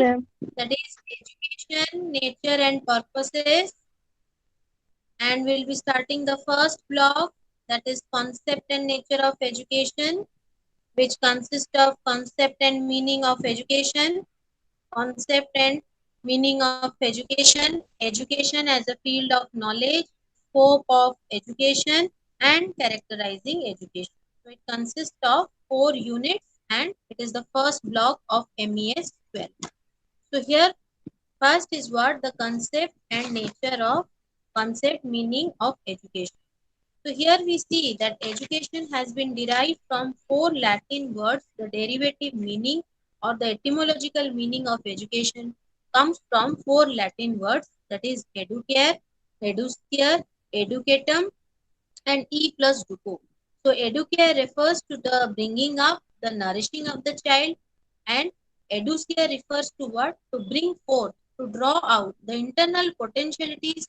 ma'am. that is education, nature and purposes. And we'll be starting the first block, that is concept and nature of education, which consists of concept and meaning of education, concept and meaning of education, education as a field of knowledge, scope of education, and characterizing education. So it consists of 4 units and it is the first block of MES-12. So here first is what the concept and nature of concept meaning of education. So here we see that education has been derived from 4 Latin words. The derivative meaning or the etymological meaning of education comes from 4 Latin words, that is educare, eduscere, educatum, and e plus duco. So educare refers to the bringing up, the nourishing of the child, and educare refers to what? To bring forth, to draw out the internal potentialities.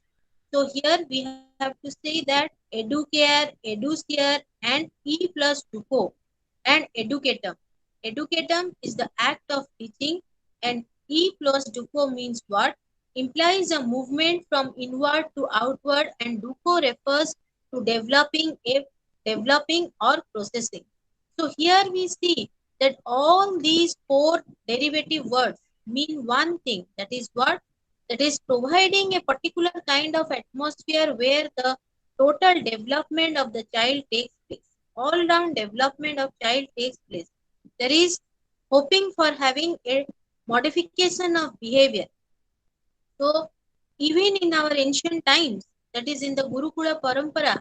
So here we have to say that educare, educere, and e plus duco, and educatum. Educatum is the act of teaching, and e plus duco means what? Implies a movement from inward to outward, and duco refers to developing or processing. So here we see that all these 4 derivative words mean one thing, that is what? That is providing a particular kind of atmosphere where the total development of the child takes place. All round development of child takes place. There is hoping for having a modification of behavior. So even in our ancient times, that is in the Gurukula Parampara,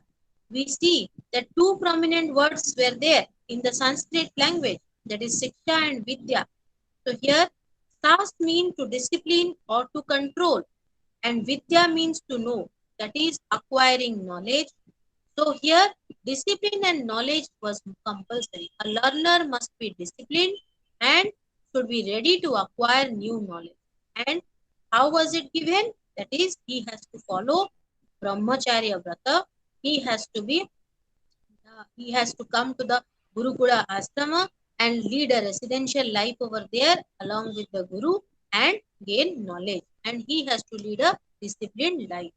we see that 2 prominent words were there in the Sanskrit language, that is Siksha and Vidya. So here, Sas means to discipline or to control, and Vidya means to know, that is acquiring knowledge. So here, discipline and knowledge was compulsory. A learner must be disciplined and should be ready to acquire new knowledge. And how was it given? That is, he has to follow Brahmacharya Vrata. He has to be, he has to come to the Gurukula Ashrama and lead a residential life over there along with the Guru and gain knowledge. And he has to lead a disciplined life.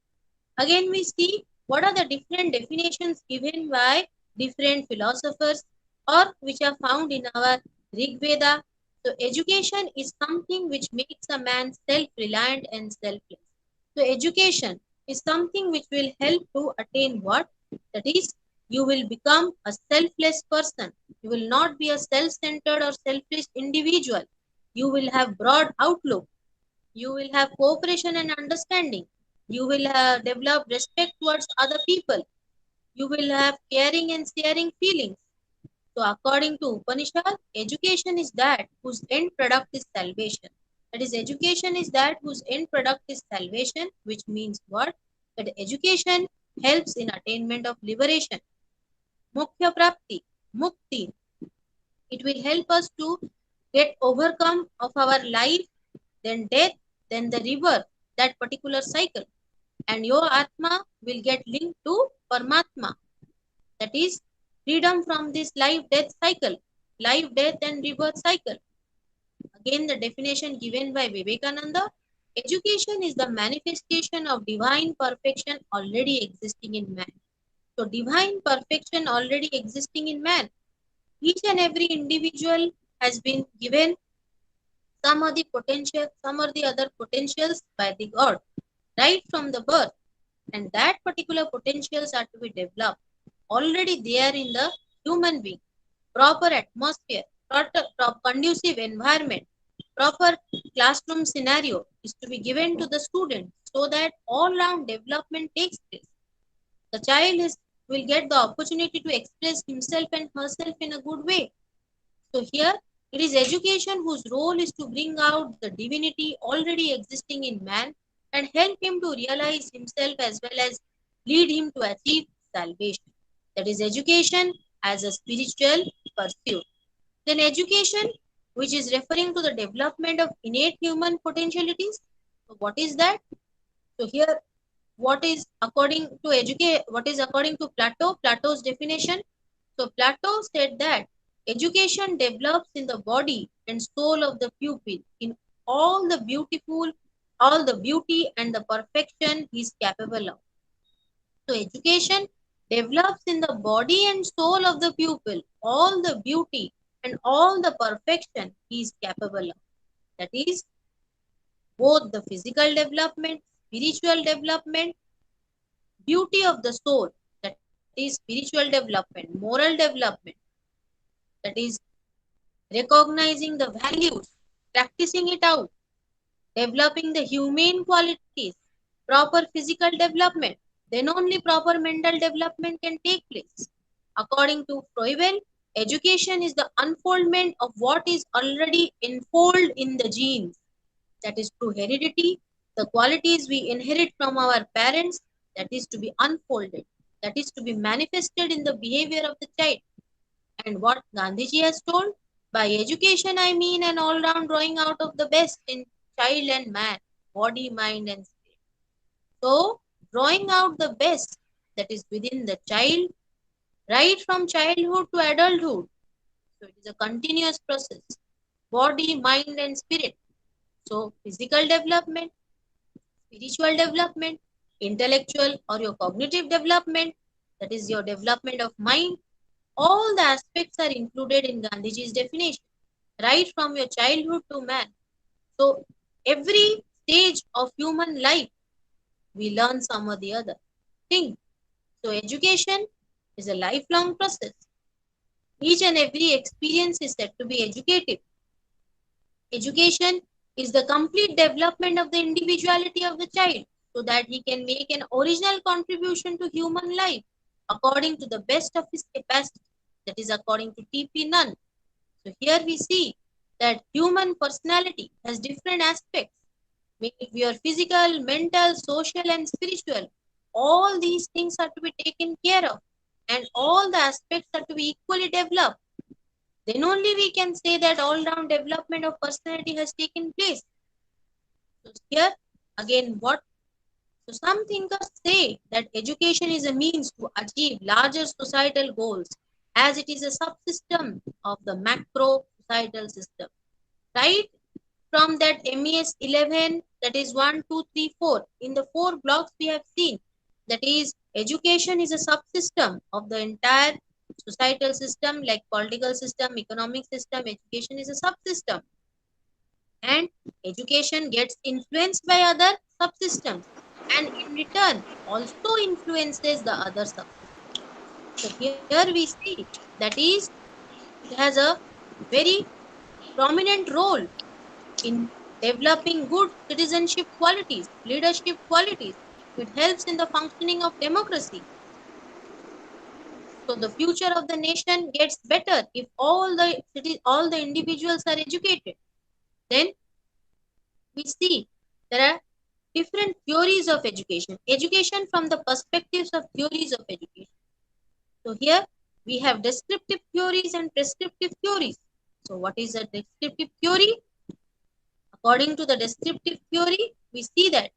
Again, we see what are the different definitions given by different philosophers or which are found in our Rig Veda. So, education is something which makes a man self reliant and selfless. So, education is something which will help to attain what? That is, you will become a selfless person. You will not be a self centered or selfish individual. You will have broad outlook. You will have cooperation and understanding. You will have develop respect towards other people. You will have caring and sharing feelings. So according to Upanishad, education is that whose end product is salvation. That is, education is that whose end product is salvation, which means what? That education helps in attainment of liberation. Mukhya prapti, mukti. It will help us to get overcome of our life, then death, then the rebirth, that particular cycle. And your Atma will get linked to Paramatma. That is freedom from this life-death cycle, life-death and rebirth cycle. Again, the definition given by Vivekananda, education is the manifestation of divine perfection already existing in man. So divine perfection already existing in man. Each and every individual has been given some of the potential, some or the other potentials by the God, right from the birth. And that particular potentials are to be developed already there in the human being. Proper atmosphere, proper conducive environment, proper classroom scenario is to be given to the student so that all round development takes place. The child will get the opportunity to express himself and herself in a good way. So here it is education whose role is to bring out the divinity already existing in man and help him to realize himself as well as lead him to achieve salvation. That is education as a spiritual pursuit. Then education, which is referring to the development of innate human potentialities. So what is that? So here, what is according to Plato, Plato's definition. So Plato said that education develops in the body and soul of the pupil in all the beautiful, all the beauty and the perfection he is capable of. So education develops in the body and soul of the pupil all the beauty and all the perfection he is capable of. That is both the physical development, spiritual development, beauty of the soul, that is spiritual development, moral development, that is recognizing the values, practicing it out, developing the humane qualities, proper physical development, then only proper mental development can take place. According to Froebel, education is the unfoldment of what is already enfolded in the genes. That is through heredity, the qualities we inherit from our parents, that is to be unfolded, that is to be manifested in the behavior of the child. And what Gandhiji has told, by education I mean an all-round drawing out of the best in child and man, body, mind, and spirit. So, drawing out the best that is within the child, right from childhood to adulthood. So, it is a continuous process, body, mind, and spirit. So, physical development, spiritual development, intellectual or your cognitive development, that is your development of mind, all the aspects are included in Gandhiji's definition, right from your childhood to man. So, every stage of human life, we learn some or the other thing. So, education is a lifelong process. Each and every experience is said to be educative. Education is the complete development of the individuality of the child so that he can make an original contribution to human life according to the best of his capacity. That is according to T.P. Nunn. So here we see that human personality has different aspects. Be it your physical, mental, social, and spiritual. All these things are to be taken care of, and all the aspects are to be equally developed. Then only we can say that all-round development of personality has taken place. So here again, what? So some thinkers say that education is a means to achieve larger societal goals, as it is a subsystem of the macro societal system. Right from that MES-11, that is 1, 2, 3, 4. In the 4 blocks we have seen, that is education is a subsystem of the entire societal system like political system, economic system. Education is a subsystem, and education gets influenced by other subsystems and in return also influences the other subsystems. So here we see that is it has a very prominent role in developing good citizenship qualities, leadership qualities. It helps in the functioning of democracy. So the future of the nation gets better if all the individuals are educated. Then we see there are different theories of education. Education from the perspectives of theories of education. So here we have descriptive theories and prescriptive theories. So what is a descriptive theory? According to the descriptive theory, we see that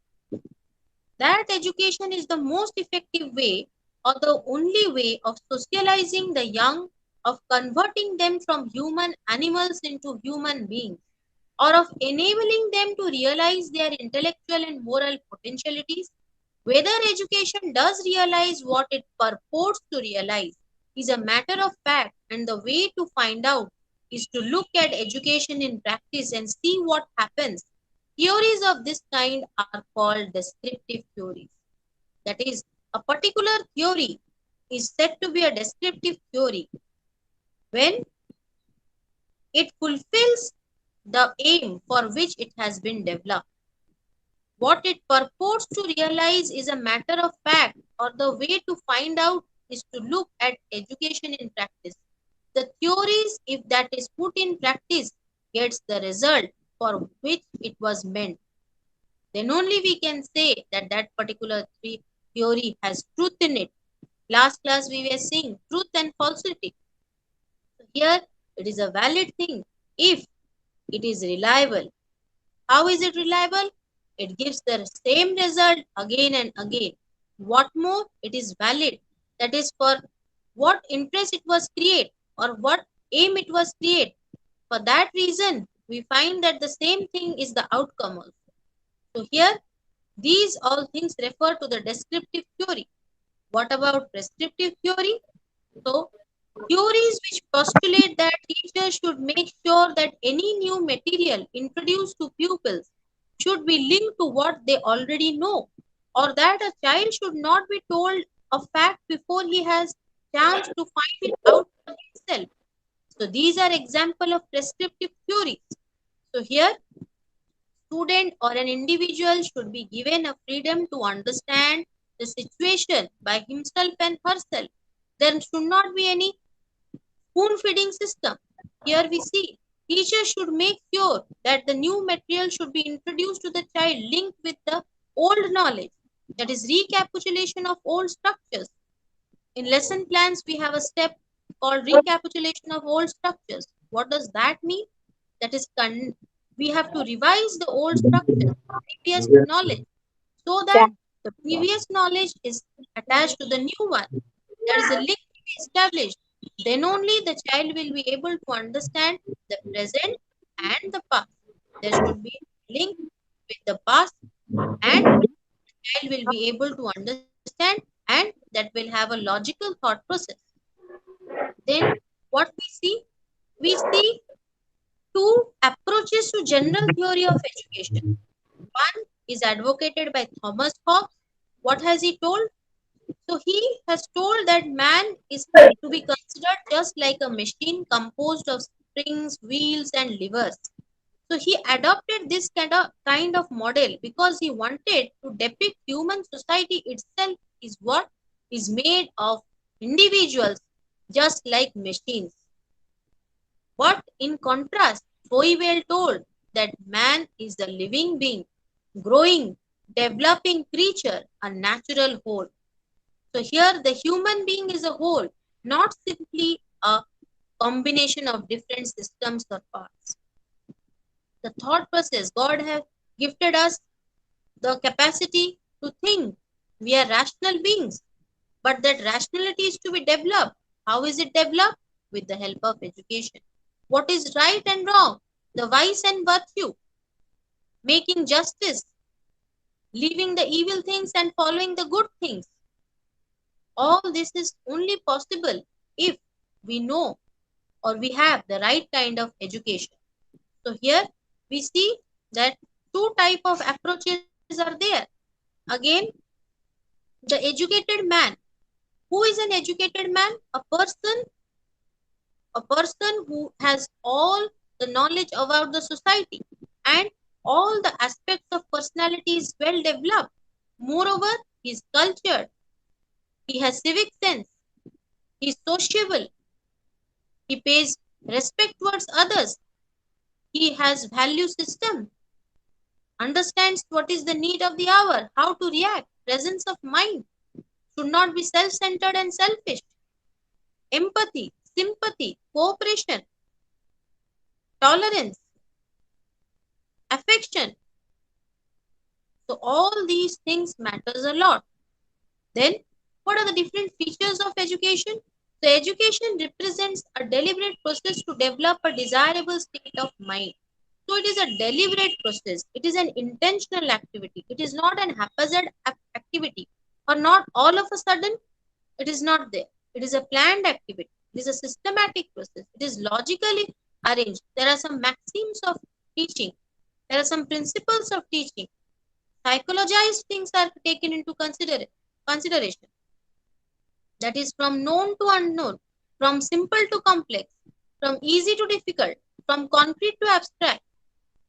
education is the most effective way or the only way of socializing the young, of converting them from human animals into human beings, or of enabling them to realize their intellectual and moral potentialities. Whether education does realize what it purports to realize is a matter of fact, and the way to find out is to look at education in practice and see what happens. Theories of this kind are called descriptive theories. That is, a particular theory is said to be a descriptive theory when it fulfills the aim for which it has been developed. What it purports to realize is a matter of fact, or the way to find out is to look at education in practice. The theories, if that is put in practice, gets the result for which it was meant. Then only we can say that that particular theory has truth in it. Last class we were seeing truth and falsity. So here it is a valid thing if it is reliable. How is it reliable? It gives the same result again and again. What more? It is valid. That is for what interest it was created or what aim it was created. For that reason, we find that the same thing is the outcome also. So here, these all things refer to the descriptive theory. What about prescriptive theory? So, theories which postulate that teachers should make sure that any new material introduced to pupils should be linked to what they already know, or that a child should not be told a fact before he has chance to find it out for himself. So these are example of prescriptive theories. So here, student or an individual should be given a freedom to understand the situation by himself and herself. There should not be any spoon feeding system. Here we see teachers should make sure that the new material should be introduced to the child linked with the old knowledge. That is recapitulation of old structures. In lesson plans, we have a step called recapitulation of old structures. What does that mean? That is, we have to revise the old structures, previous knowledge, so that the previous knowledge is attached to the new one. There is a link to be established. Then only the child will be able to understand the present and the past. There should be a link with the past, and the child will be able to understand, and that will have a logical thought process. Then what we see? We see two approaches to general theory of education. One is advocated by Thomas Hobbes. What has he told? So he has told that man is to be considered just like a machine composed of springs, wheels, and levers. So he adopted this kind of model because he wanted to depict human society itself is what is made of individuals just like machines. But in contrast, Hoiwell told that man is the living being, growing, developing creature, a natural whole. So here the human being is a whole, not simply a combination of different systems or parts. The thought process, God has gifted us the capacity to think. We are rational beings, but that rationality is to be developed. How is it developed? With the help of education. What is right and wrong? The vice and virtue, making justice, leaving the evil things and following the good things. All this is only possible if we know or we have the right kind of education. So here we see that two type of approaches are there. Again, the educated man. Who is an educated man? A person who has all the knowledge about the society, and all the aspects of personality is well developed. Moreover, he is cultured, he has civic sense, he is sociable, he pays respect towards others, he has value system, understands what is the need of the hour, how to react, presence of mind, should not be self-centered and selfish, empathy, sympathy, cooperation, tolerance, affection. So all these things matters a lot. Then what are the different features of education? So education represents a deliberate process to develop a desirable state of mind. So it is a deliberate process. It is an intentional activity. It is not an haphazard activity, or not all of a sudden. It is not there. It is a planned activity. It is a systematic process. It is logically arranged. There are some maxims of teaching. There are some principles of teaching. Psychologized things are taken into consideration. That is, from known to unknown, from simple to complex, from easy to difficult, from concrete to abstract.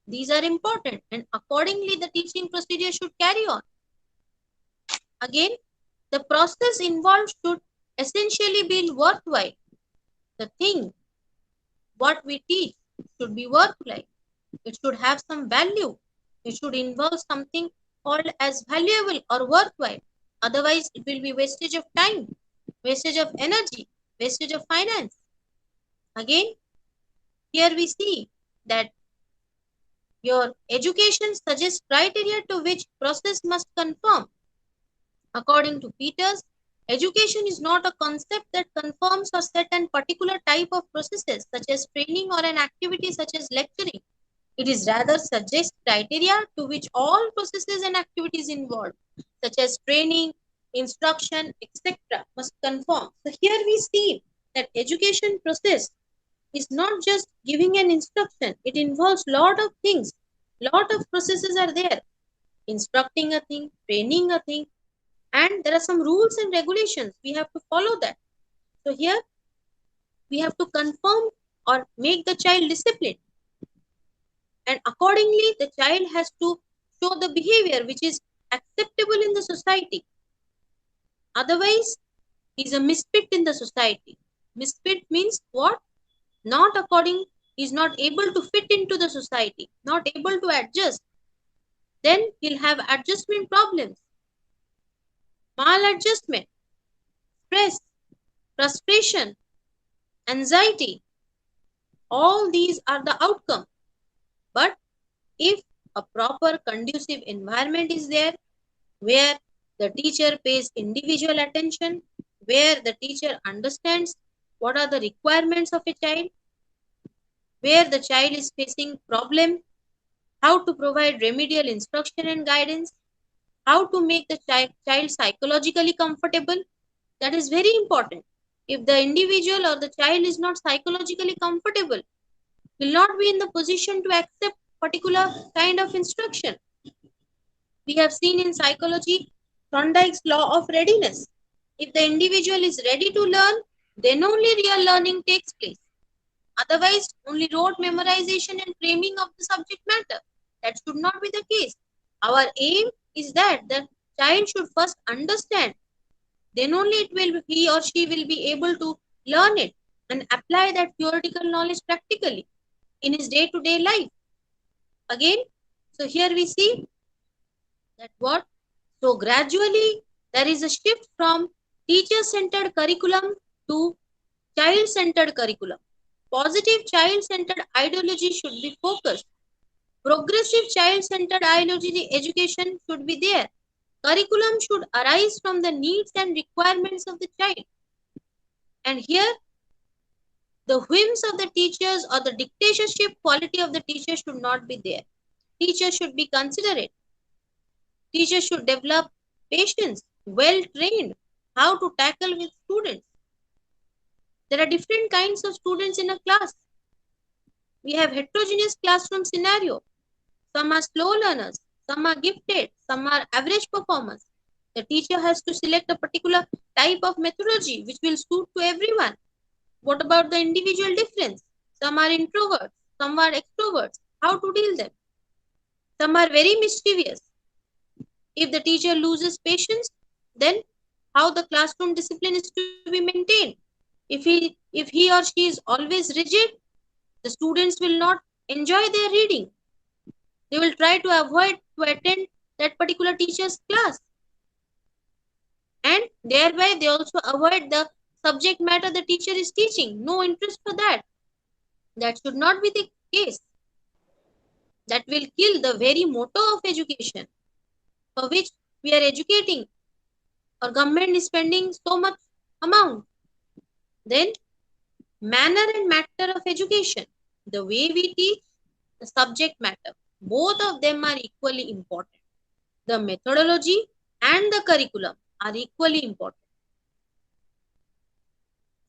These are important, and accordingly the teaching procedure should carry on. Again, the process involved should essentially be worthwhile. The thing, what we teach, should be worthwhile. It should have some value. It should involve something called as valuable or worthwhile. Otherwise, it will be wastage of time, wastage of energy, wastage of finance. Again, here we see that your education suggests criteria to which process must conform. According to Peters, education is not a concept that conforms or set an particular type of processes such as training or an activity such as lecturing. It is rather suggests criteria to which all processes and activities involved, such as training, instruction, etc., must conform. So here we see that education process is not just giving an instruction. It involves lot of things. Lot of processes are there. Instructing a thing, training a thing, and there are some rules and regulations. We have to follow that. So here we have to confirm or make the child disciplined, and accordingly the child has to show the behavior which is acceptable in the society. Otherwise he is a misfit in the society. Misfit means what? Not according, he is not able to fit into the society, not able to adjust. Then he'll have adjustment problems, maladjustment, stress, frustration, anxiety. All these are the outcome. But if a proper conducive environment is there, where the teacher pays individual attention, where the teacher understands what are the requirements of a child, where the child is facing problem, how to provide remedial instruction and guidance, how to make the child psychologically comfortable, that is very important. If the individual or the child is not psychologically comfortable, will not be in the position to accept particular kind of instruction. We have seen in psychology Thorndike's law of readiness. If the individual is ready to learn, then only real learning takes place. Otherwise, only rote memorization and framing of the subject matter. That should not be the case. Our aim is that the child should first understand. Then only he or she will be able to learn it and apply that theoretical knowledge practically in his day-to-day life. Again, so here we see that what? So gradually there is a shift from teacher-centered curriculum to child-centered curriculum. Positive child-centered ideology should be focused. Progressive child-centered ideology education should be there. Curriculum should arise from the needs and requirements of the child. And here, the whims of the teachers or the dictatorship quality of the teacher should not be there. Teachers should be considerate. Teachers should develop patience, well trained, how to tackle with students. There are different kinds of students in a class. We have heterogeneous classroom scenario. Some are slow learners, some are gifted, some are average performers. The teacher has to select a particular type of methodology which will suit to everyone. What about the individual difference? Some are introverts, some are extroverts. How to deal them? Some are very mischievous. If the teacher loses patience, then how the classroom discipline is to be maintained? If he or she is always rigid, the students will not enjoy their reading. They will try to avoid to attend that particular teacher's class. And thereby they also avoid the subject matter the teacher is teaching. No interest for that. That should not be the case. That will kill the very motto of education, for which we are educating. Our government is spending so much amount. Then manner and matter of education. The way we teach, the subject matter. Both of them are equally important. The methodology and the curriculum are equally important.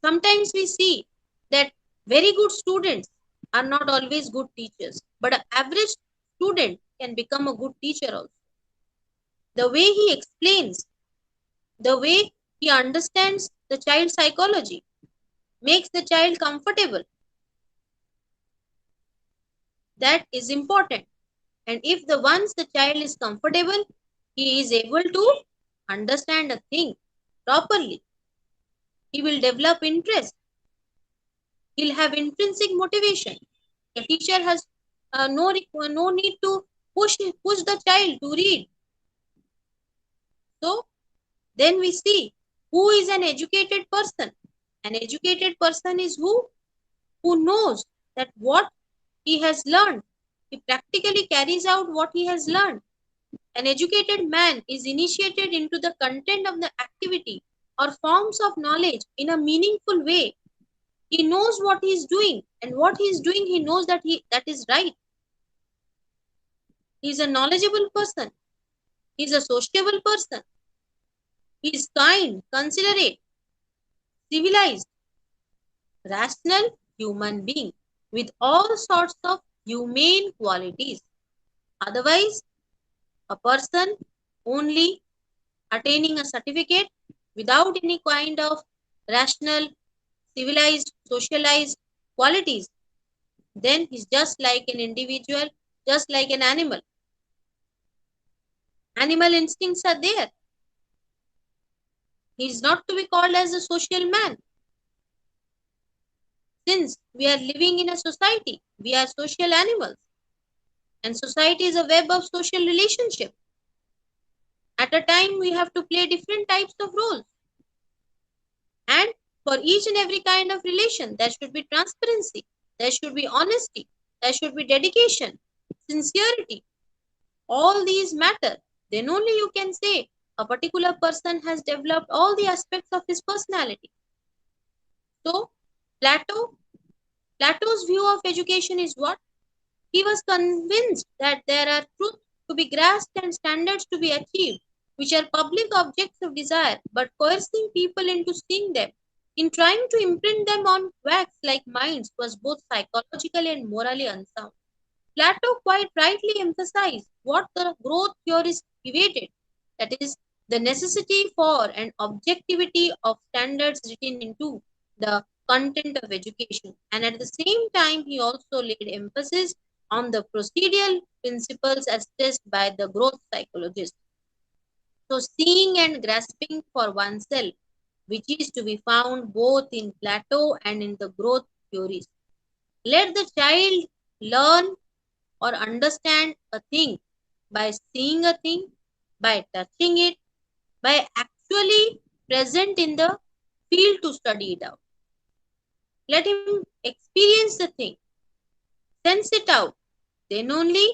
Sometimes we see that very good students are not always good teachers, but an average student can become a good teacher also. The way he explains, the way he understands the child's psychology, makes the child comfortable. That is important. And if once the child is comfortable, he is able to understand a thing properly. He will develop interest. He'll have intrinsic motivation. The teacher has no need to push the child to read. So then we see who is an educated person. An educated person is who knows that what he has learned. He practically carries out what he has learned. An educated man is initiated into the content of the activity or forms of knowledge in a meaningful way. He knows what he is doing, and what he is doing, he knows that is right. He is a knowledgeable person. He is a sociable person. He is kind, considerate, civilized, rational human being with all sorts of humane qualities. Otherwise, a person only attaining a certificate without any kind of rational, civilized, socialized qualities, then he's just like an individual, just like an animal. Animal instincts are there. He's not to be called as a social man. Since we are living in a society, we are social animals, and society is a web of social relationship. At a time, we have to play different types of roles, and for each and every kind of relation, there should be transparency, there should be honesty, there should be dedication, sincerity. All these matter. Then only you can say a particular person has developed all the aspects of his personality. So, Plato, Plato's view of education is what? He was convinced that there are truths to be grasped and standards to be achieved, which are public objects of desire, but coercing people into seeing them, in trying to imprint them on wax like minds, was both psychologically and morally unsound. Plato quite rightly emphasized what the growth theorists evaded, that is, the necessity for an objectivity of standards written into the content of education. And at the same time, he also laid emphasis on the procedural principles as stressed by the growth psychologists. So, seeing and grasping for oneself, which is to be found both in Plato and in the growth theories. Let the child learn or understand a thing by seeing a thing, by touching it, by actually present in the field to study it out. Let him experience the thing, sense it out. Then only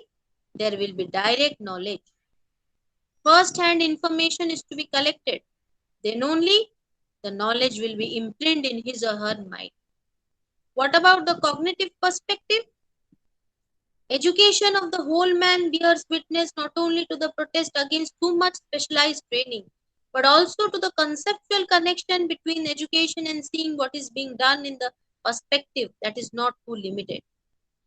there will be direct knowledge. First hand information is to be collected. Then only the knowledge will be imprinted in his or her mind. What about the cognitive perspective? Education of the whole man bears witness not only to the protest against too much specialized training, but also to the conceptual connection between education and seeing what is being done in the perspective that is not too limited.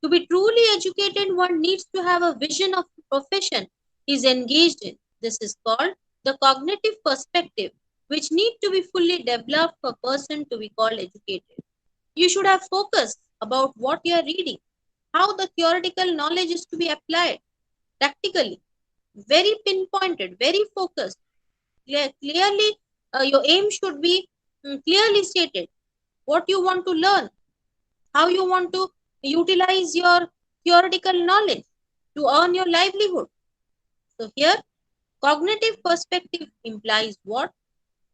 To be truly educated, one needs to have a vision of the profession he is engaged in. This is called the cognitive perspective, which need to be fully developed for a person to be called educated. You should have focus about what you are reading, how the theoretical knowledge is to be applied practically, very pinpointed, very focused. Clearly, your aim should be clearly stated. What you want to learn, how you want to utilize your theoretical knowledge to earn your livelihood. So here, cognitive perspective implies what?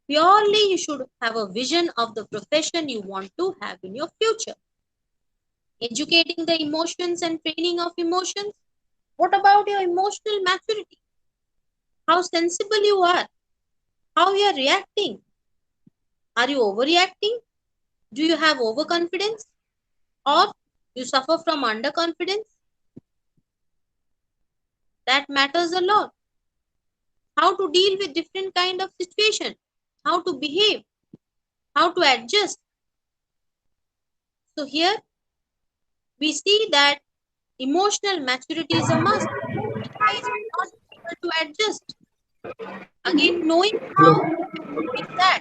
Purely you should have a vision of the profession you want to have in your future. Educating the emotions and training of emotions. What about your emotional maturity? How sensible you are? How you are reacting? Are you overreacting? Do you have overconfidence? Or you suffer from underconfidence? That matters a lot. How to deal with different kind of situation, how to behave, how to adjust. So here we see that emotional maturity is a must. Otherwise, we will not be able to adjust. Again, knowing how is that.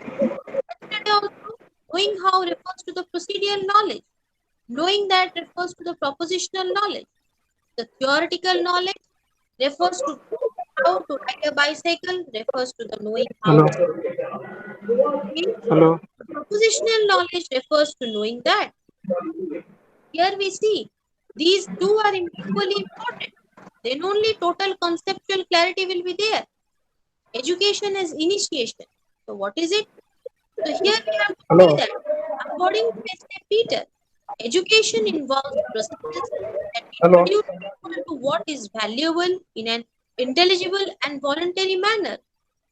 Yesterday also, knowing how refers to the procedural knowledge. Knowing that refers to the propositional knowledge. The theoretical knowledge refers to how to ride a bicycle, refers to the knowing how Hello, to. Okay? hello, The propositional knowledge refers to knowing that. Here we see these two are equally important. Then only total conceptual clarity will be there. Education is initiation. So what is it? So here we have to see hello, that according to S.A. Peter, education involves processes that hello, introduce people to what is valuable in an intelligible and voluntary manner,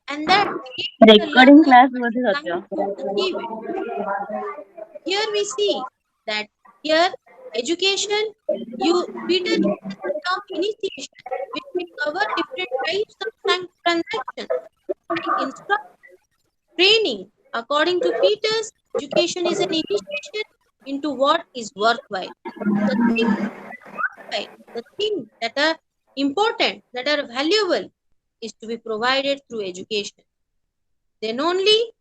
and that create in the Recording learner class a मध्ये desire जातो. to achieve it. Here we see that here Education, Peter uses the term initiation, which will cover different types of transactions like instruction, training. According to Peters, education is an initiation into what is worthwhile. The things worthwhile, the things that are important, that are valuable, is to be provided through education. Then only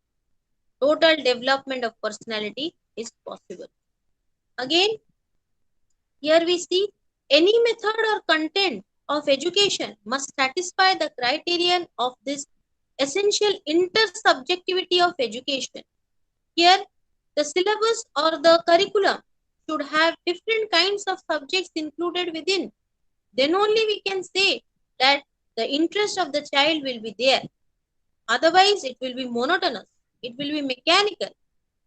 total development of personality is possible. Again, here we see any method or content of education must satisfy the criterion of this essential intersubjectivity of education. Here, the syllabus or the curriculum should have different kinds of subjects included within. Then only we can say that the interest of the child will be there. Otherwise, it will be monotonous. It will be mechanical.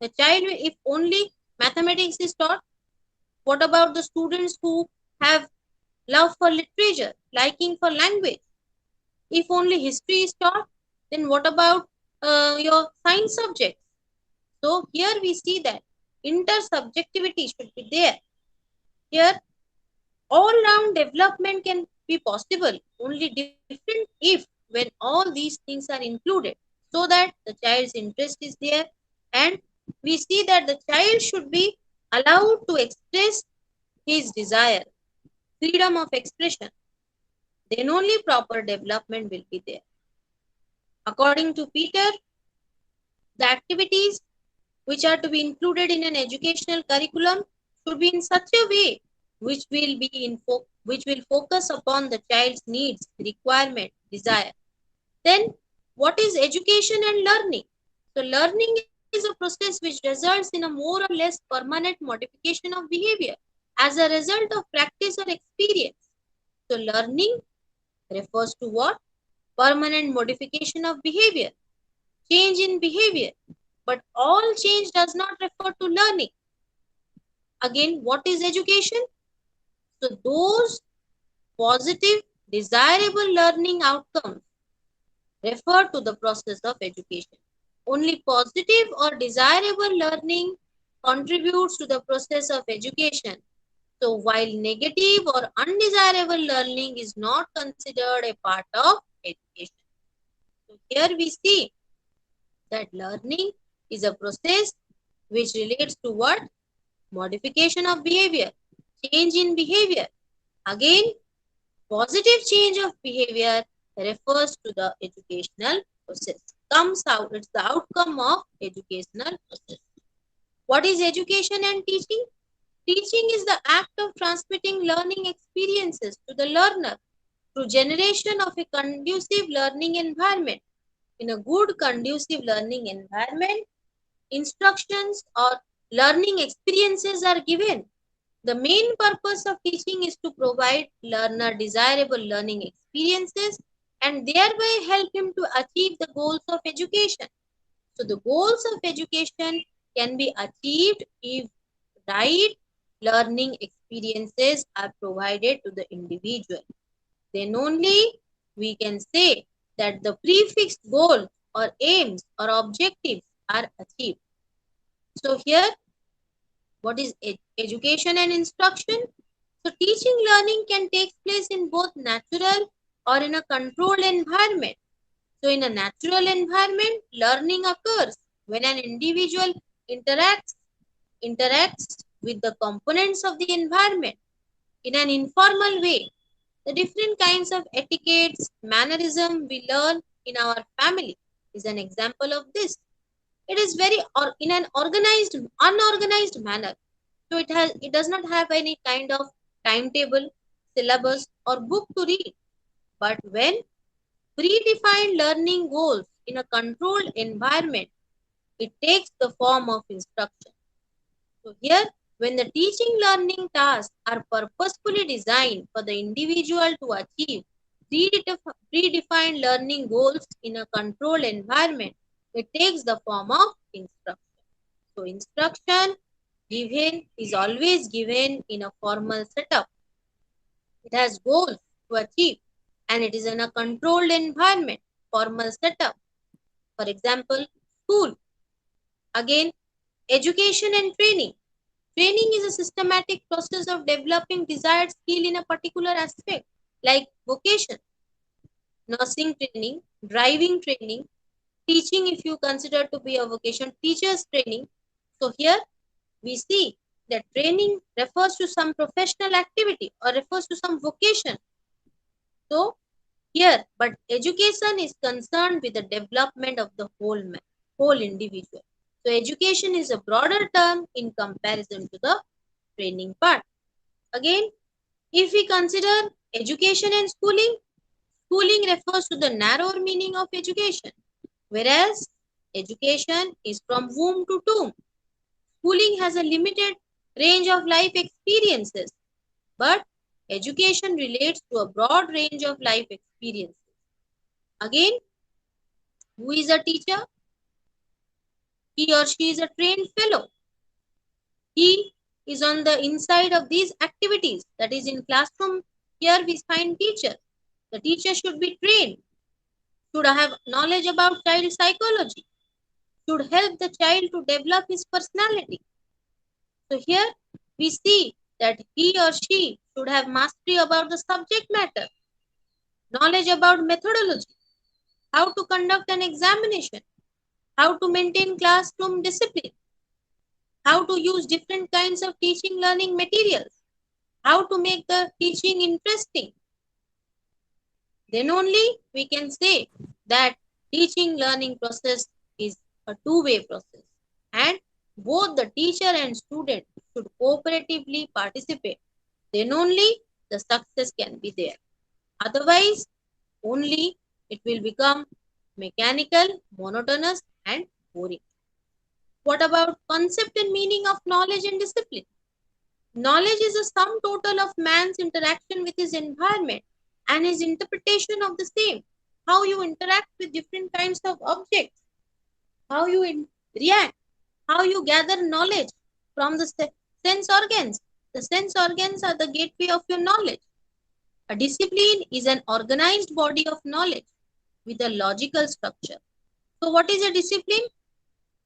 The child will, if only mathematics is taught, what about the students who have love for literature, liking for language? If only history is taught, then what about your science subjects? So here we see that intersubjectivity should be there. Here, all-round development can be possible, only different if when all these things are included, so that the child's interest is there, and we see that the child should be allowed to express his desire, freedom of expression. Then only proper development will be there. According to Peter, the activities which are to be included in an educational curriculum should be in such a way which will be which will focus upon the child's needs, requirement, desire. Then, what is education and learning? So, learning is a process which results in a more or less permanent modification of behavior as a result of practice or experience. So, learning refers to what? Permanent modification of behavior, change in behavior. But all change does not refer to learning. Again, what is education? So, those positive, desirable learning outcomes refer to the process of education. Only positive or desirable learning contributes to the process of education. So, while negative or undesirable learning is not considered a part of education. So, here we see that learning is a process which relates to what? Modification of behavior, change in behavior. Again, positive change of behavior refers to the educational process. Comes out, it's the outcome of educational process. What is education and teaching? Teaching is the act of transmitting learning experiences to the learner through generation of a conducive learning environment. In a good conducive learning environment, instructions or learning experiences are given. The main purpose of teaching is to provide learner desirable learning experiences and thereby help him to achieve the goals of education. So the goals of education can be achieved if right learning experiences are provided to the individual. Then only we can say that the prefixed goals or aims or objectives are achieved. So here, what is education and instruction? So teaching learning can take place in both natural or in a controlled environment. So in a natural environment, learning occurs when an individual interacts with the components of the environment in an informal way. The different kinds of etiquettes, mannerism we learn in our family is an example of this. It is very or in an unorganized manner. So it does not have any kind of timetable, syllabus, or book to read. But when predefined learning goals in a controlled environment, it takes the form of instruction. So here, when the teaching learning tasks are purposefully designed for the individual to achieve predefined learning goals in a controlled environment, it takes the form of instruction. So instruction given is always given in a formal setup. It has goals to achieve and it is in a controlled environment, formal setup. For example, school. Again, education and training. Training is a systematic process of developing desired skill in a particular aspect, like vocation, nursing training, driving training, teaching if you consider to be a vocation, teachers training. So here we see that training refers to some professional activity or refers to some vocation. So here, but education is concerned with the development of the whole individual. So education is a broader term in comparison to the training part. Again, if we consider education and schooling, schooling refers to the narrower meaning of education, whereas education is from womb to tomb. Schooling has a limited range of life experiences, but education relates to a broad range of life experiences. Again, who is a teacher? He or she is a trained fellow. He is on the inside of these activities. That is, in classroom, here we find teacher. The teacher should be trained, should have knowledge about child psychology, should help the child to develop his personality. So here we see that he or she should have mastery about the subject matter, knowledge about methodology, how to conduct an examination, how to maintain classroom discipline, how to use different kinds of teaching learning materials, how to make the teaching interesting. Then only we can say that teaching learning process is a two-way process and both the teacher and student should cooperatively participate. Then only the success can be there. Otherwise, only it will become mechanical, monotonous, and boring. What about concept and meaning of knowledge and discipline? Knowledge is a sum total of man's interaction with his environment and his interpretation of the same. How you interact with different kinds of objects, how you react, how you gather knowledge from the sense organs. The sense organs are the gateway of your knowledge. A discipline is an organized body of knowledge with a logical structure. So, what is a discipline?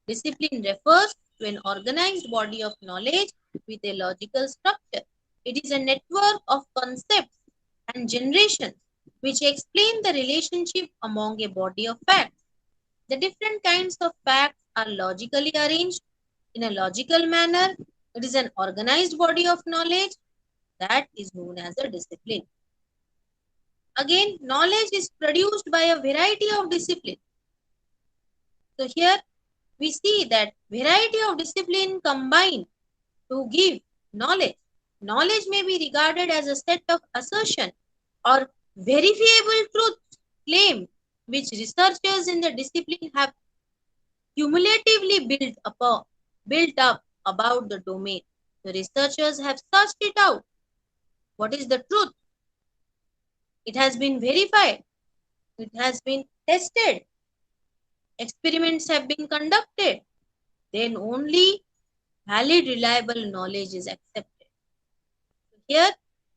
Discipline refers to an organized body of knowledge with a logical structure. It is a network of concepts and generations which explain the relationship among a body of facts. The different kinds of facts are logically arranged in a logical manner. It is an organized body of knowledge that is known as a discipline. Again, knowledge is produced by a variety of disciplines. So here we see that variety of discipline combine to give knowledge. Knowledge may be regarded as a set of assertion or verifiable truth claim which researchers in the discipline have cumulatively built up about the domain. The researchers have searched it out. What is the truth? It has been verified. It has been tested. Experiments have been conducted. Then only valid, reliable knowledge is accepted. Here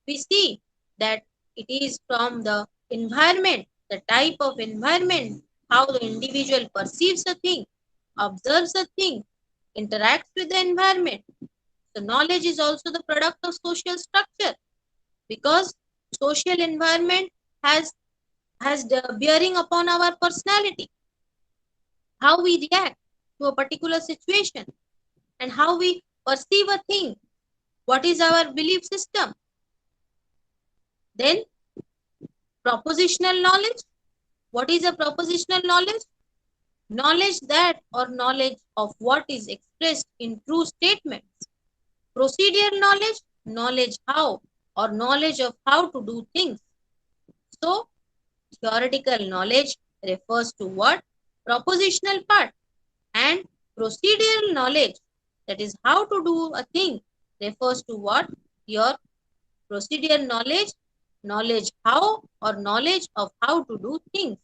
we see that it is from the environment, the type of environment, how the individual perceives a thing, observes a thing, interacts with the environment. The knowledge is also the product of social structure because social environment has the bearing upon our personality, how we react to a particular situation and how we perceive a thing, what is our belief system. Then propositional knowledge. What is a propositional knowledge? Knowledge that or knowledge of what is expressed in true statements. Procedural knowledge, knowledge how or knowledge of how to do things. So, theoretical knowledge refers to what? Propositional part. And procedural knowledge, that is how to do a thing, refers to what? Your procedural knowledge, knowledge how or knowledge of how to do things.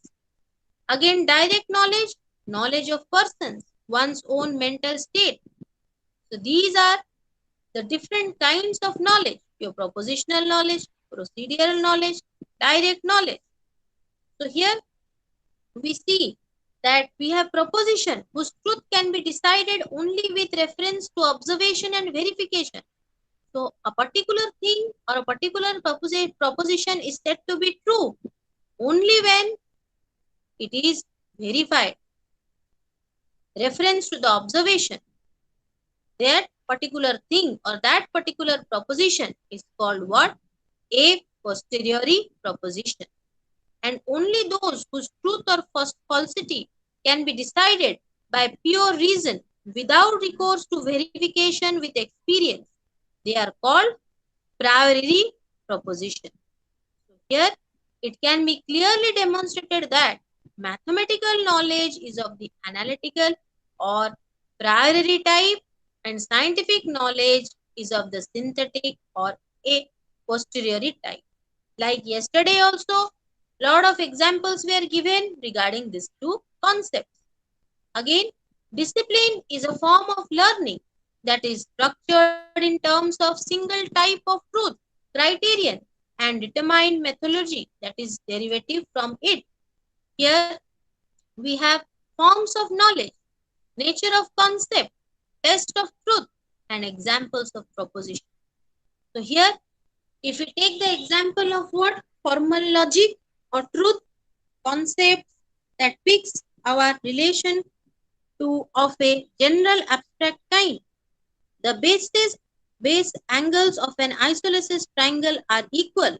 Again, direct knowledge, knowledge of persons, one's own mental state. So these are the different kinds of knowledge, your propositional knowledge, procedural knowledge, direct knowledge. So here we see that we have proposition whose truth can be decided only with reference to observation and verification. So a particular thing or a particular proposition is said to be true only when it is verified. Reference to the observation, that particular thing or that particular proposition is called what? A posteriori proposition. And only those whose truth or falsity can be decided by pure reason without recourse to verification with experience, they are called priori proposition. So here it can be clearly demonstrated that mathematical knowledge is of the analytical or priori type and scientific knowledge is of the synthetic or a posteriori type. Like yesterday also, lot of examples were given regarding these two concepts. Again, discipline is a form of learning that is structured in terms of single type of truth, criterion, and determined methodology that is derivative from it. Here we have forms of knowledge, nature of concept, test of truth, and examples of proposition. So here, if we take the example of what? Formal logic or truth concepts that fix our relation to of a general abstract kind. The base angles of an isosceles triangle are equal.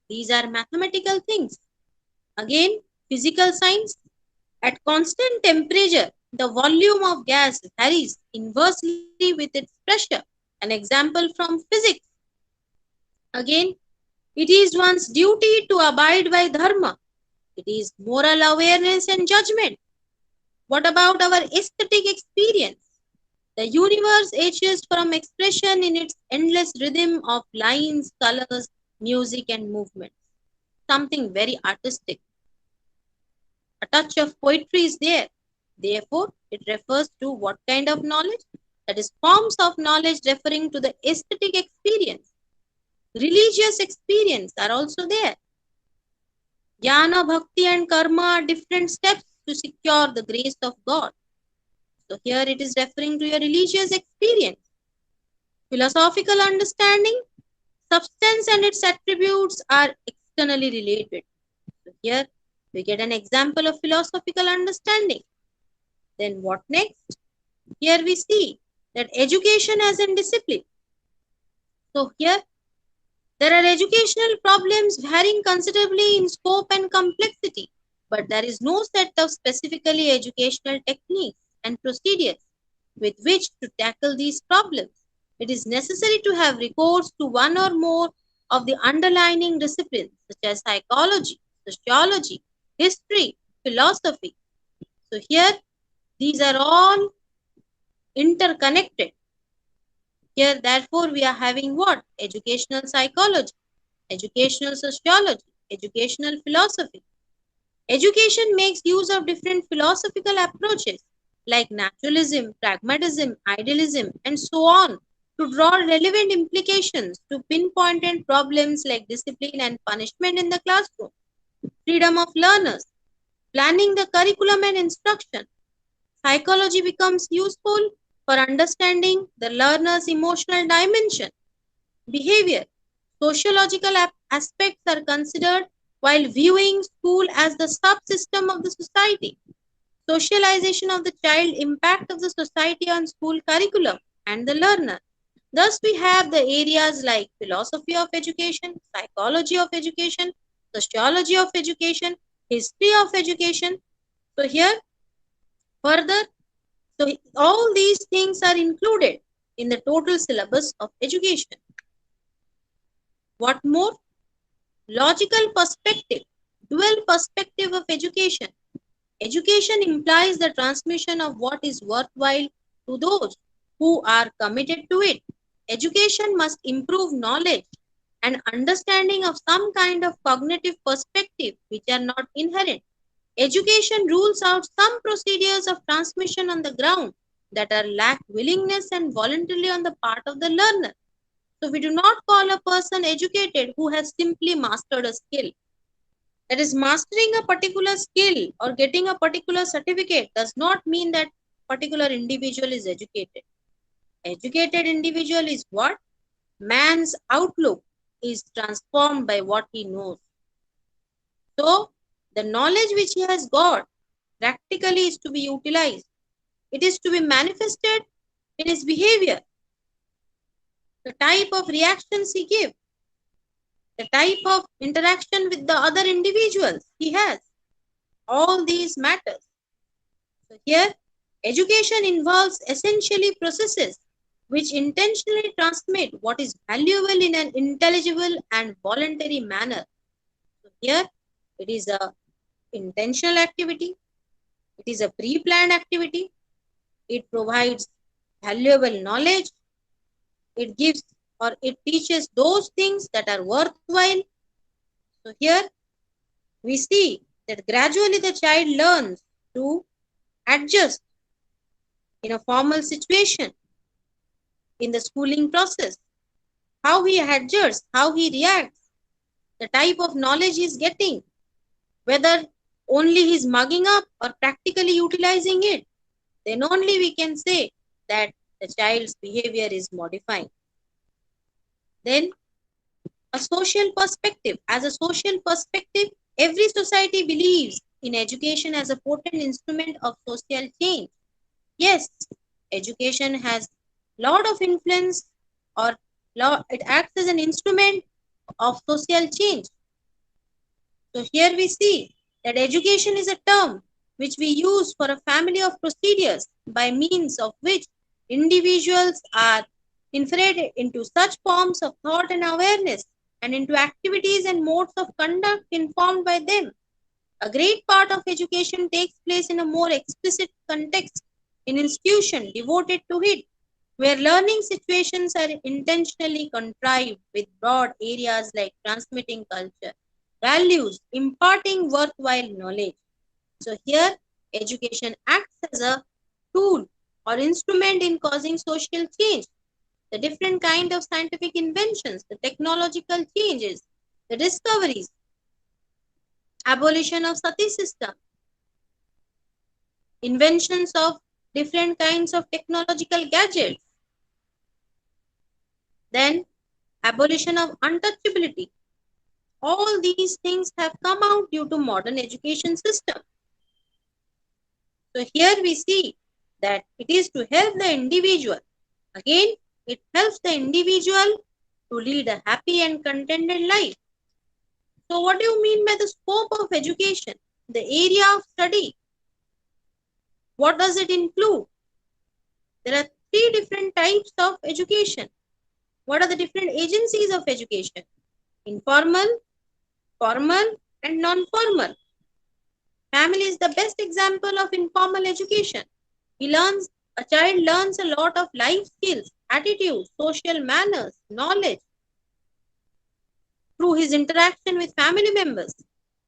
These are mathematical things. Again, physical science. At constant temperature, the volume of gas varies inversely with its pressure. An example from physics. Again, it is one's duty to abide by dharma. It is moral awareness and judgment. What about our aesthetic experience? The universe ages from expression in its endless rhythm of lines, colors, music, and movements. Something very artistic. A touch of poetry is there. Therefore, it refers to what kind of knowledge? That is, forms of knowledge referring to the aesthetic experience. Religious experience are also there. Jnana, bhakti, and karma are different steps to secure the grace of God. So here it is referring to your religious experience. Philosophical understanding, substance and its attributes are externally related. So here we get an example of philosophical understanding. Then what next? Here we see that education as a discipline. So here there are educational problems varying considerably in scope and complexity, but there is no set of specifically educational techniques and procedures with which to tackle these problems. It is necessary to have recourse to one or more of the underlying disciplines such as psychology, sociology, history, philosophy. So here these are all interconnected. Here therefore we are having what? Educational psychology, educational sociology, educational philosophy. Education makes use of different philosophical approaches like naturalism, pragmatism, idealism, and so on to draw relevant implications to pinpointed problems like discipline and punishment in the classroom, freedom of learners, planning the curriculum and instruction. Psychology becomes useful for understanding the learner's emotional dimension, behavior. Sociological aspects are considered while viewing school as the subsystem of the society. Socialization of the child, impact of the society on school curriculum and the learner. Thus, we have the areas like philosophy of education, psychology of education, sociology of education, history of education. So here, further, so all these things are included in the total syllabus of education. What more? Logical perspective, dual perspective of education. Education implies the transmission of what is worthwhile to those who are committed to it. Education must improve knowledge and understanding of some kind of cognitive perspective which are not inherent. Education rules out some procedures of transmission on the ground that are lack willingness and voluntarily on the part of the learner. So we do not call a person educated who has simply mastered a skill. That is, mastering a particular skill or getting a particular certificate does not mean that particular individual is educated. Educated individual is what? Man's outlook is transformed by what he knows. So, the knowledge which he has got practically is to be utilized. It is to be manifested in his behavior, the type of reactions he gives, the type of interaction with the other individuals he has. All these matters. So here, education involves essentially processes which intentionally transmit what is valuable in an intelligible and voluntary manner. So here, it is a intentional activity. It is a pre-planned activity. It provides valuable knowledge. It gives or it teaches those things that are worthwhile. So here we see that gradually the child learns to adjust in a formal situation in the schooling process, how he adjusts, how he reacts, the type of knowledge he is getting, whether only he's mugging up or practically utilizing it, then only we can say that the child's behavior is modifying. Then a social perspective. As a social perspective, every society believes in education as a potent instrument of social change. Yes, education has lot of influence or it acts as an instrument of social change. So here we see that education is a term which we use for a family of procedures by means of which individuals are inferred into such forms of thought and awareness and into activities and modes of conduct informed by them. A great part of education takes place in a more explicit context, in institution devoted to it, where learning situations are intentionally contrived with broad areas like transmitting culture, values, imparting worthwhile knowledge. So here, education acts as a tool or instrument in causing social change. The different kind of scientific inventions, the technological changes, the discoveries, abolition of sati system, inventions of different kinds of technological gadgets, then abolition of untouchability. All these things have come out due to modern education system. So here we see that it is to help the individual. Again, it helps the individual to lead a happy and contented life. So what do you mean by the scope of education? The area of study. What does it include? There are three different types of education. What are the different agencies of education? Informal, formal, and non-formal. Family is the best example of informal education. A child learns a lot of life skills, attitude, social manners, knowledge through his interaction with family members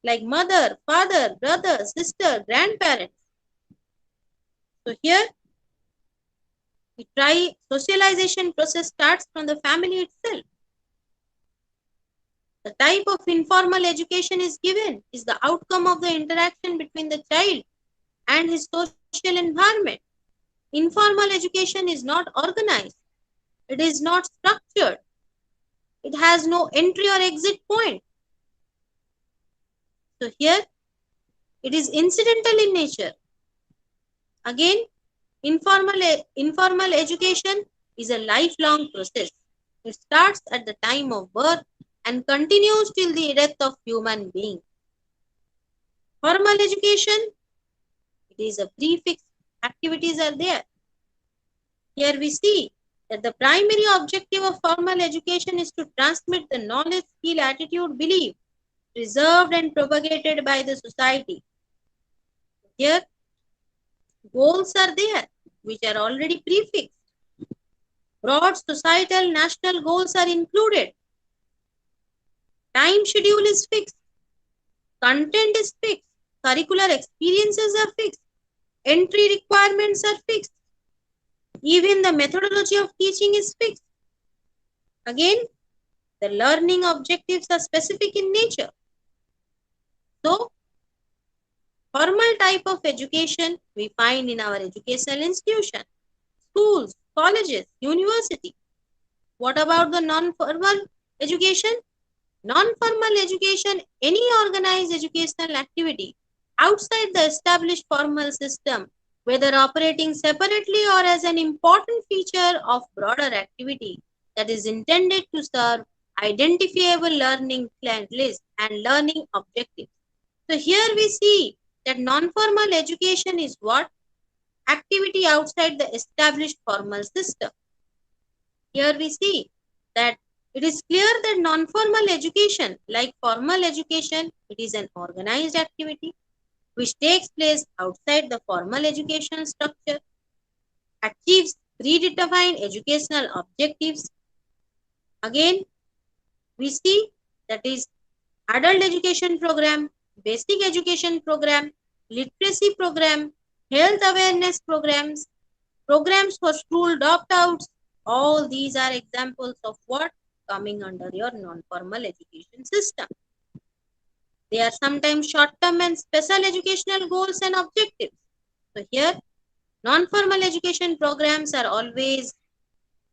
like mother, father, brother, sister, grandparents. So here we try socialization process starts from the family itself. The type of informal education is given is the outcome of the interaction between the child and his social environment. Informal education is not organized. It is not structured. It has no entry or exit point. So here it is incidental in nature. Again, informal education is a lifelong process. It starts at the time of birth and continues till the death of human being. Formal education, it is a prefix. Activities are there. Here we see that the primary objective of formal education is to transmit the knowledge, skill, attitude, belief preserved and propagated by the society. Here, goals are there, which are already prefixed. Broad societal national goals are included. Time schedule is fixed. Content is fixed. Curricular experiences are fixed. Entry requirements are fixed. Even the methodology of teaching is fixed. Again, the learning objectives are specific in nature. So, formal type of education we find in our educational institution, schools, colleges, university. What about the non-formal education? Non-formal education, any organized educational activity outside the established formal system, whether operating separately or as an important feature of broader activity that is intended to serve identifiable learning list and learning objectives. So here we see that non-formal education is what? Activity outside the established formal system. Here we see that it is clear that non-formal education, like formal education, it is an organized activity which takes place outside the formal education structure, achieves predefined educational objectives. Again, we see that is adult education program, basic education program, literacy program, health awareness programs, programs for school opt-outs. All these are examples of what coming under your non-formal education system. They are sometimes short-term and special educational goals and objectives. So here, non-formal education programs are always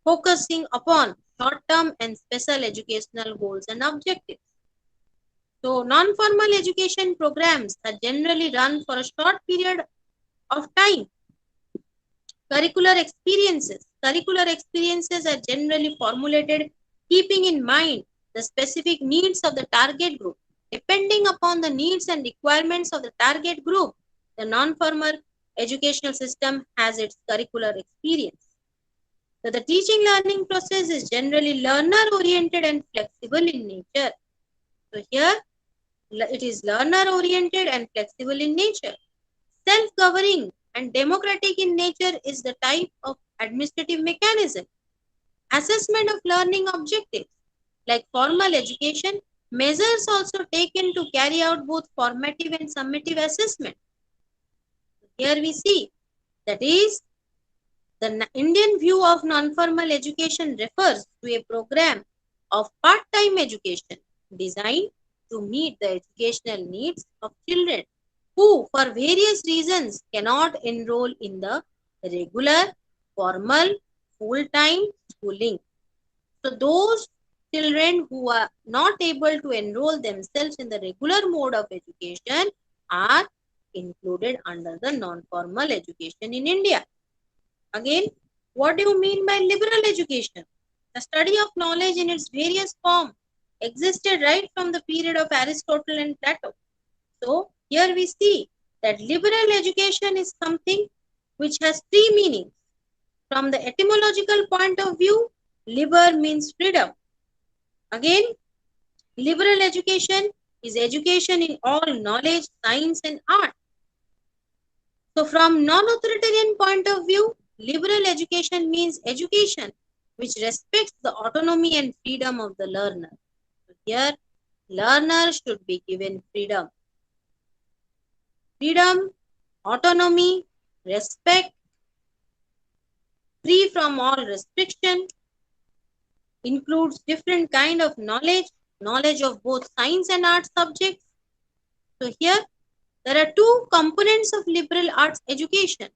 focusing upon short-term and special educational goals and objectives. So non-formal education programs are generally run for a short period of time. Curricular experiences. Curricular experiences are generally formulated keeping in mind the specific needs of the target group. Depending upon the needs and requirements of the target group, the non-formal educational system has its curricular experience. So the teaching learning process is generally learner oriented and flexible in nature. So here it is learner oriented and flexible in nature. Self-governing and democratic in nature is the type of administrative mechanism. Assessment of learning objectives. Like formal education, measures also taken to carry out both formative and summative assessment. Here we see that is the Indian view of non-formal education refers to a program of part-time education designed to meet the educational needs of children who, for various reasons, cannot enroll in the regular, formal, full-time schooling. So those children who are not able to enroll themselves in the regular mode of education are included under the non-formal education in India. Again, what do you mean by liberal education? The study of knowledge in its various forms existed right from the period of Aristotle and Plato. So, here we see that liberal education is something which has three meanings. From the etymological point of view, liber means freedom. Again, liberal education is education in all knowledge, science and art. So from non-authoritarian point of view, liberal education means education which respects the autonomy and freedom of the learner. So here, learner should be given freedom. Freedom, autonomy, respect, free from all restriction, includes different kind of knowledge, knowledge of both science and art subjects. So here, there are two components of liberal arts education,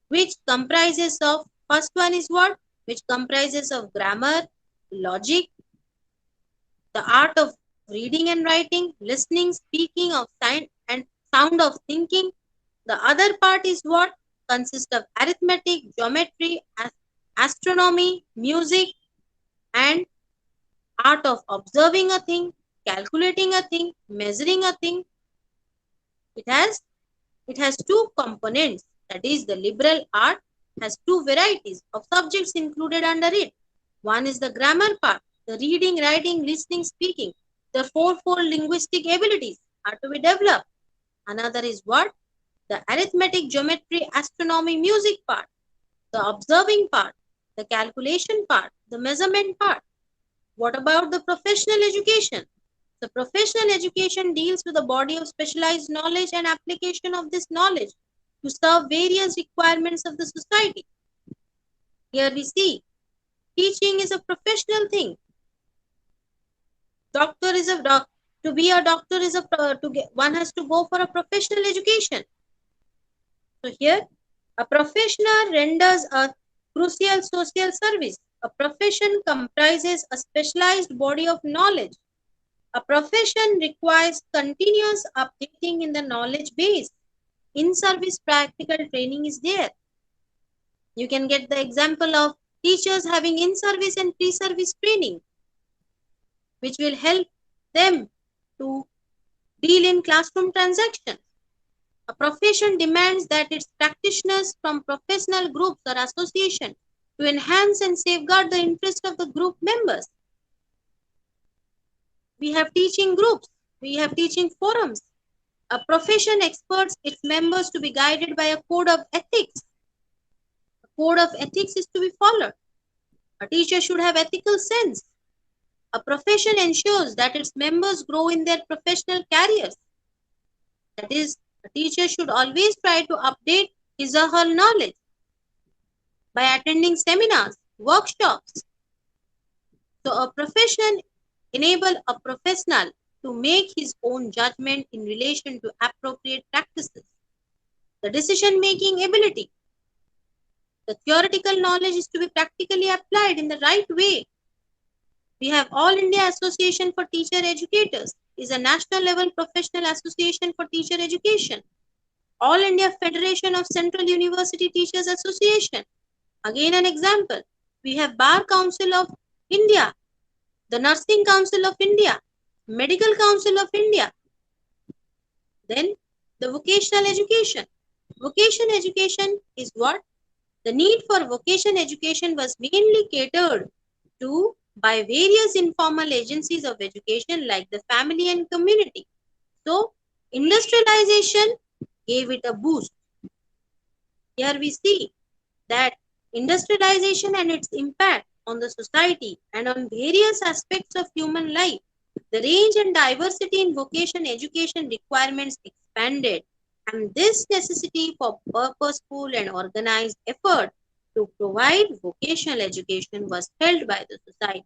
which comprises of, first one is what? Which comprises of grammar, logic, the art of reading and writing, listening, speaking, of sign and sound of thinking. The other part is what? Consists of arithmetic, geometry, astronomy, music, and art of observing a thing, calculating a thing, measuring a thing. It has two components. That is, the liberal art has two varieties of subjects included under it. One is the grammar part, the reading, writing, listening, speaking. The fourfold linguistic abilities are to be developed. Another is what? The arithmetic, geometry, astronomy, music part, the observing part, the calculation part, the measurement part. What about the professional education? The professional education deals with a body of specialized knowledge and application of this knowledge to serve various requirements of the society. Here we see teaching is a professional thing. Doctor is a To be a doctor is one has to go for a professional education. So here, a professional renders a crucial social service. A profession comprises a specialized body of knowledge. A profession requires continuous updating in the knowledge base. In-service practical training is there. You can get the example of teachers having in-service and pre-service training, which will help them to deal in classroom transactions. A profession demands that its practitioners from professional groups or associations to enhance and safeguard the interest of the group members. We have teaching groups, we have teaching forums. A profession expects its members to be guided by a code of ethics. A code of ethics is to be followed. A teacher should have ethical sense. A profession ensures that its members grow in their professional careers. That is, a teacher should always try to update his or her knowledge by attending seminars, workshops. So a profession enables a professional to make his own judgment in relation to appropriate practices. The decision-making ability. The theoretical knowledge is to be practically applied in the right way. We have All India Association for Teacher Educators, is a national level professional association for teacher education. All India Federation of Central University Teachers Association. Again an example. We have Bar Council of India, the Nursing Council of India, Medical Council of India. Then the vocational education. Vocation education is what? The need for vocation education was mainly catered to by various informal agencies of education like the family and community. So, industrialization gave it a boost. Here we see that industrialization and its impact on the society and on various aspects of human life, the range and diversity in vocation education requirements expanded, and this necessity for purposeful and organized effort to provide vocational education was felt by the society.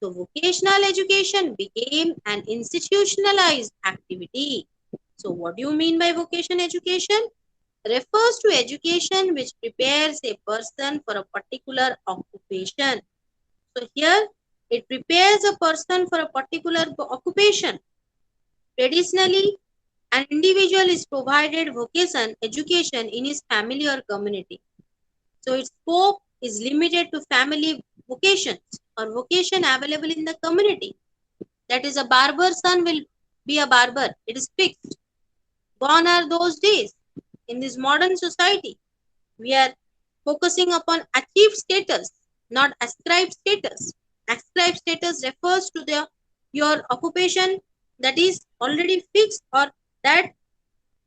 So vocational education became an institutionalized activity. So what do you mean by vocation education? Refers to education which prepares a person for a particular occupation. So here it prepares a person for a particular occupation. Traditionally, an individual is provided vocation education in his family or community. So its scope is limited to family vocations or vocation available in the community. That is, a barber's son will be a barber. It is fixed. Gone are those days. In this modern society, we are focusing upon achieved status, not ascribed status. Ascribed status refers to your occupation that is already fixed, or that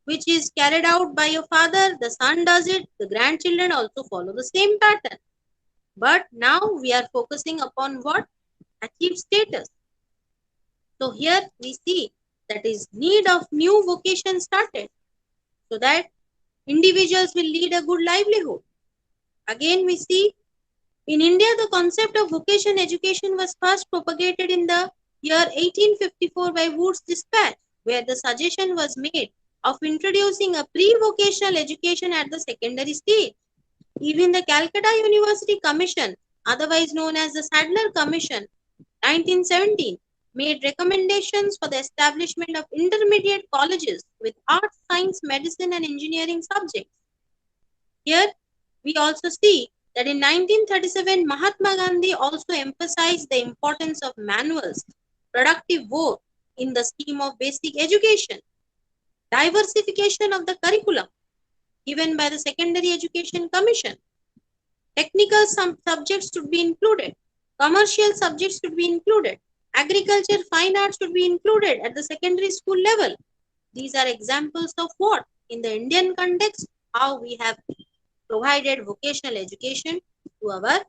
which is carried out by your father, the son does it, the grandchildren also follow the same pattern. But now we are focusing upon what? Achieved status. So here we see that is need of new vocation started so that individuals will lead a good livelihood. Again we see in India the concept of vocation education was first propagated in the year 1854 by Wood's dispatch, where the suggestion was made of introducing a pre-vocational education at the secondary stage. Even the Calcutta University Commission, otherwise known as the Sadler Commission, 1917, made recommendations for the establishment of intermediate colleges with arts, science, medicine, and engineering subjects. Here, we also see that in 1937, Mahatma Gandhi also emphasized the importance of manuals, productive work in the scheme of basic education, diversification of the curriculum given by the Secondary Education Commission. Technical subjects should be included. Commercial subjects should be included. Agriculture, fine arts should be included at the secondary school level. These are examples of what? In the Indian context, how we have provided vocational education to our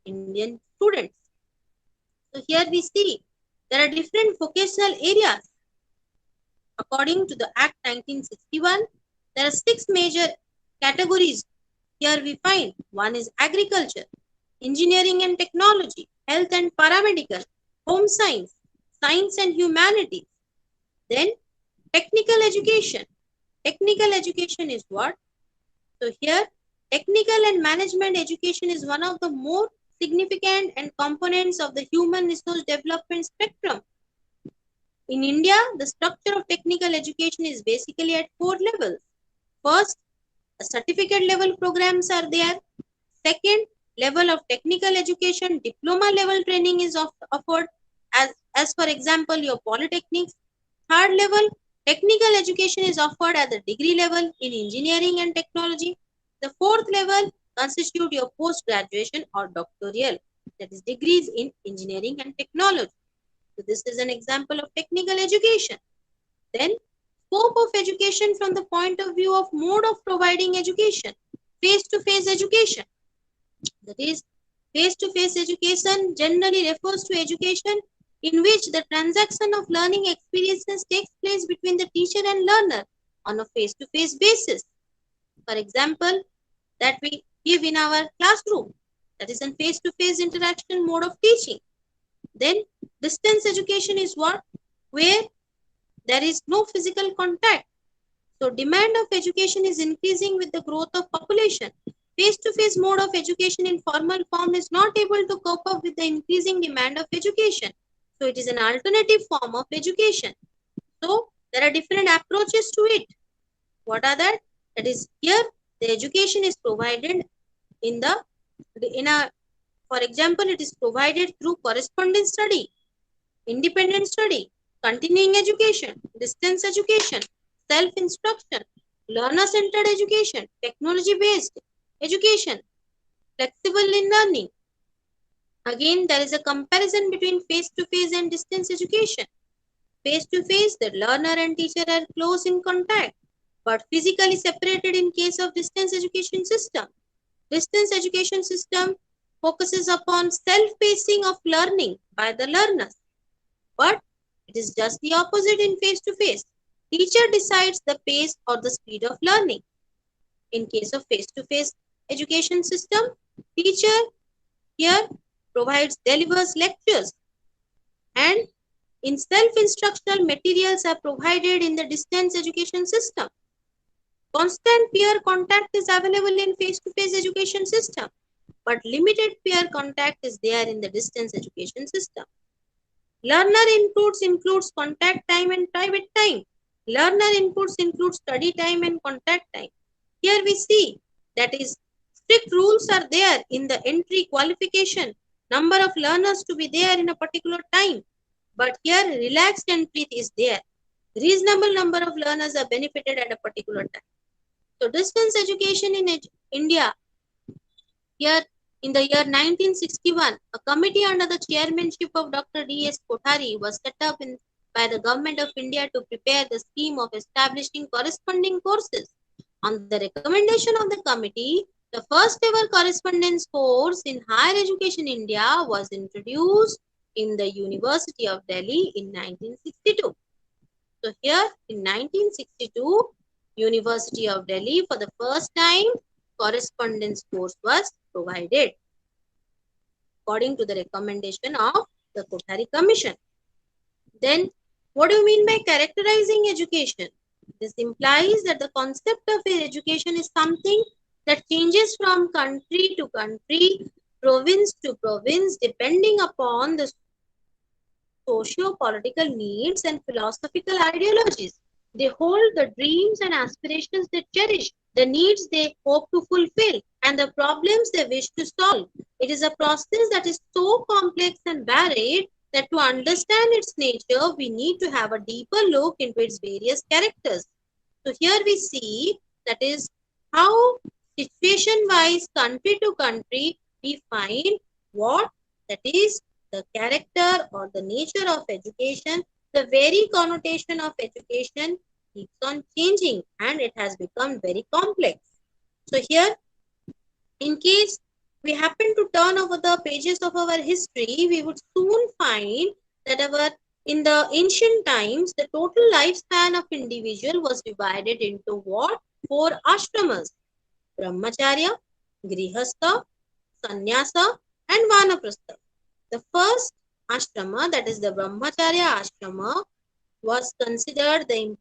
Indian students. So here we see there are different vocational areas. According to the Act 1961, there are 6 major categories. Here we find one is agriculture, engineering and technology, health and paramedical, home science, science and humanities, Then technical education. Technical education is what? So here, technical and management education is one of the more significant and components of the human resource development spectrum. In India, the structure of technical education is basically at 4 levels. First, certificate level programs are there. Second, level of technical education, diploma level training is offered as for example, your polytechnics. Third level, technical education is offered at the degree level in engineering and technology. The fourth level constitute your post-graduation or doctoral, that is degrees in engineering and technology. So this is an example of technical education. Then, scope of education from the point of view of mode of providing education, face-to-face education. That is, face-to-face education generally refers to education in which the transaction of learning experiences takes place between the teacher and learner on a face-to-face basis. For example, that we give in our classroom. That is a face-to-face interaction mode of teaching. Then, distance education is what? Where there is no physical contact. So demand of education is increasing with the growth of population. Face-to-face mode of education in formal form is not able to cope up with the increasing demand of education. So it is an alternative form of education. So there are different approaches to it. What are that? That is, here the education is provided for example, it is provided through correspondence study, independent study, continuing education, distance education, self-instruction, learner-centered education, technology-based education, flexible in learning. Again, there is a comparison between face-to-face and distance education. Face-to-face, the learner and teacher are close in contact, but physically separated in case of distance education system. Distance education system focuses upon self-pacing of learning by the learners. But it is just the opposite in face-to-face. Teacher decides the pace or the speed of learning. In case of face-to-face education system, teacher here delivers lectures, and in self-instructional materials are provided in the distance education system. Constant peer contact is available in face-to-face education system, but limited peer contact is there in the distance education system. Learner inputs includes contact time and private time. Learner inputs include study time and contact time. Here we see that is strict rules are there in the entry qualification, number of learners to be there in a particular time. But here relaxed entry is there. Reasonable number of learners are benefited at a particular time. So distance education in India, here in the year 1961, a committee under the chairmanship of Dr. D.S. Kothari was set up by the Government of India to prepare the scheme of establishing corresponding courses. On the recommendation of the committee, the first ever correspondence course in higher education in India was introduced in the University of Delhi in 1962. So here in 1962, University of Delhi for the first time correspondence course was provided according to the recommendation of the Kothari Commission. Then what do you mean by characterizing education? This implies that the concept of education is something that changes from country to country, province to province, depending upon the socio-political needs and philosophical ideologies. They hold the dreams and aspirations they cherish, the needs they hope to fulfill, and the problems they wish to solve. It is a process that is so complex and varied that to understand its nature, we need to have a deeper look into its various characters. So here we see that is how situation-wise, country to country, we find what that is the character or the nature of education. The very connotation of education keeps on changing and it has become very complex. So here, in case we happen to turn over the pages of our history, we would soon find that in the ancient times, the total lifespan of individual was divided into what? 4 ashramas: Brahmacharya, Grihastha, Sannyasa, and Vanaprastha. The first ashrama, that is the Brahmacharya ashrama, was considered the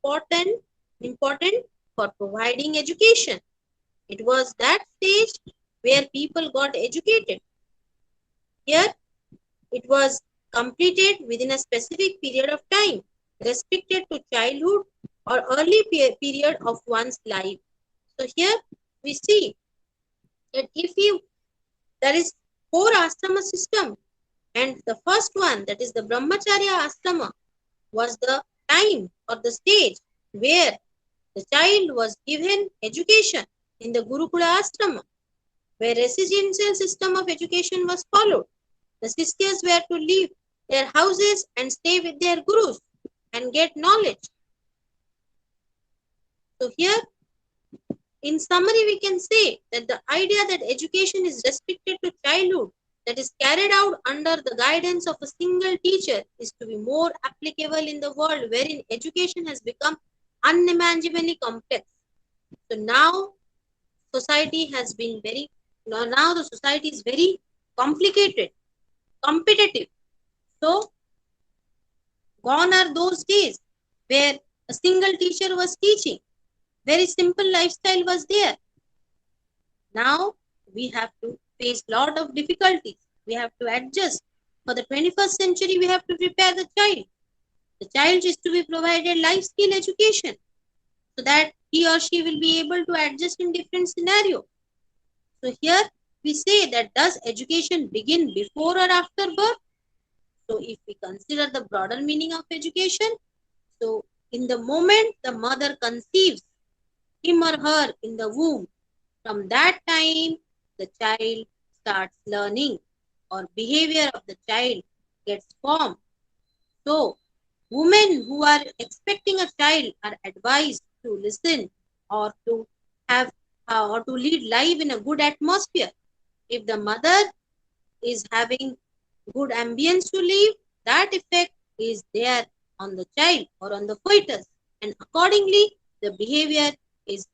important for providing education. It was that stage where people got educated. Here, it was completed within a specific period of time, restricted to childhood or early period of one's life. So here we see that if you there is four ashrama system, and the first one, that is the brahmacharya ashrama, was the time or the stage where the child was given education in the Gurukula ashrama, where residential system of education was followed. The sisters were to leave their houses and stay with their gurus and get knowledge. So here, in summary, we can say that the idea that education is restricted to childhood, that is carried out under the guidance of a single teacher, is to be more applicable in the world wherein education has become unimaginably complex. So now society has been very, now the society is very complicated, competitive. So gone are those days where a single teacher was teaching. Very simple lifestyle was there. Now we have to face lot of difficulties. We have to adjust. For the 21st century, we have to prepare the child. The child is to be provided life skill education so that he or she will be able to adjust in different scenarios. So here we say that does education begin before or after birth? So if we consider the broader meaning of education, so in the moment the mother conceives him or her in the womb, from that time the child starts learning or behavior of the child gets formed. So women who are expecting a child are advised to listen or to have or to lead life in a good atmosphere. If the mother is having good ambience to live, that effect is there on the child or on the fetus, and accordingly the behavior is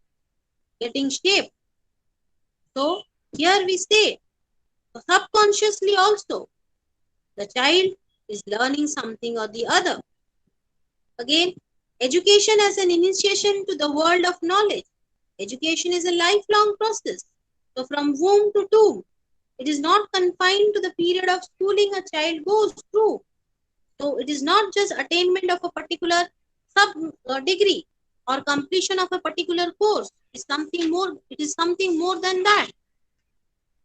getting shaped. So here we say subconsciously also the child is learning something or the other. Again, education as an initiation to the world of knowledge. Education is a lifelong process. So from womb to tomb, it is not confined to the period of schooling a child goes through. So it is not just attainment of a particular sub degree or completion of a particular course. It is something more. It is something more than that.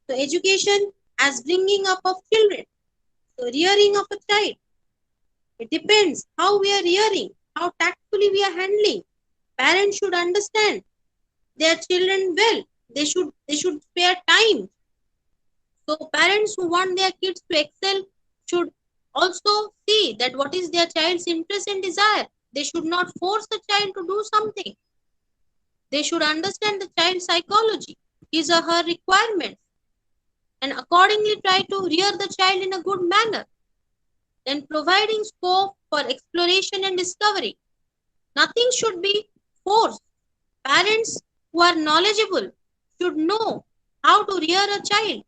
So education as bringing up of children. So rearing of a child. It depends how we are rearing, how tactfully we are handling. Parents should understand their children well. They should spare time. So parents who want their kids to excel should also see that what is their child's interest and desire. They should not force the child to do something. They should understand the child's psychology, his or her requirements, and accordingly try to rear the child in a good manner. Then providing scope for exploration and discovery. Nothing should be forced. Parents who are knowledgeable should know how to rear a child.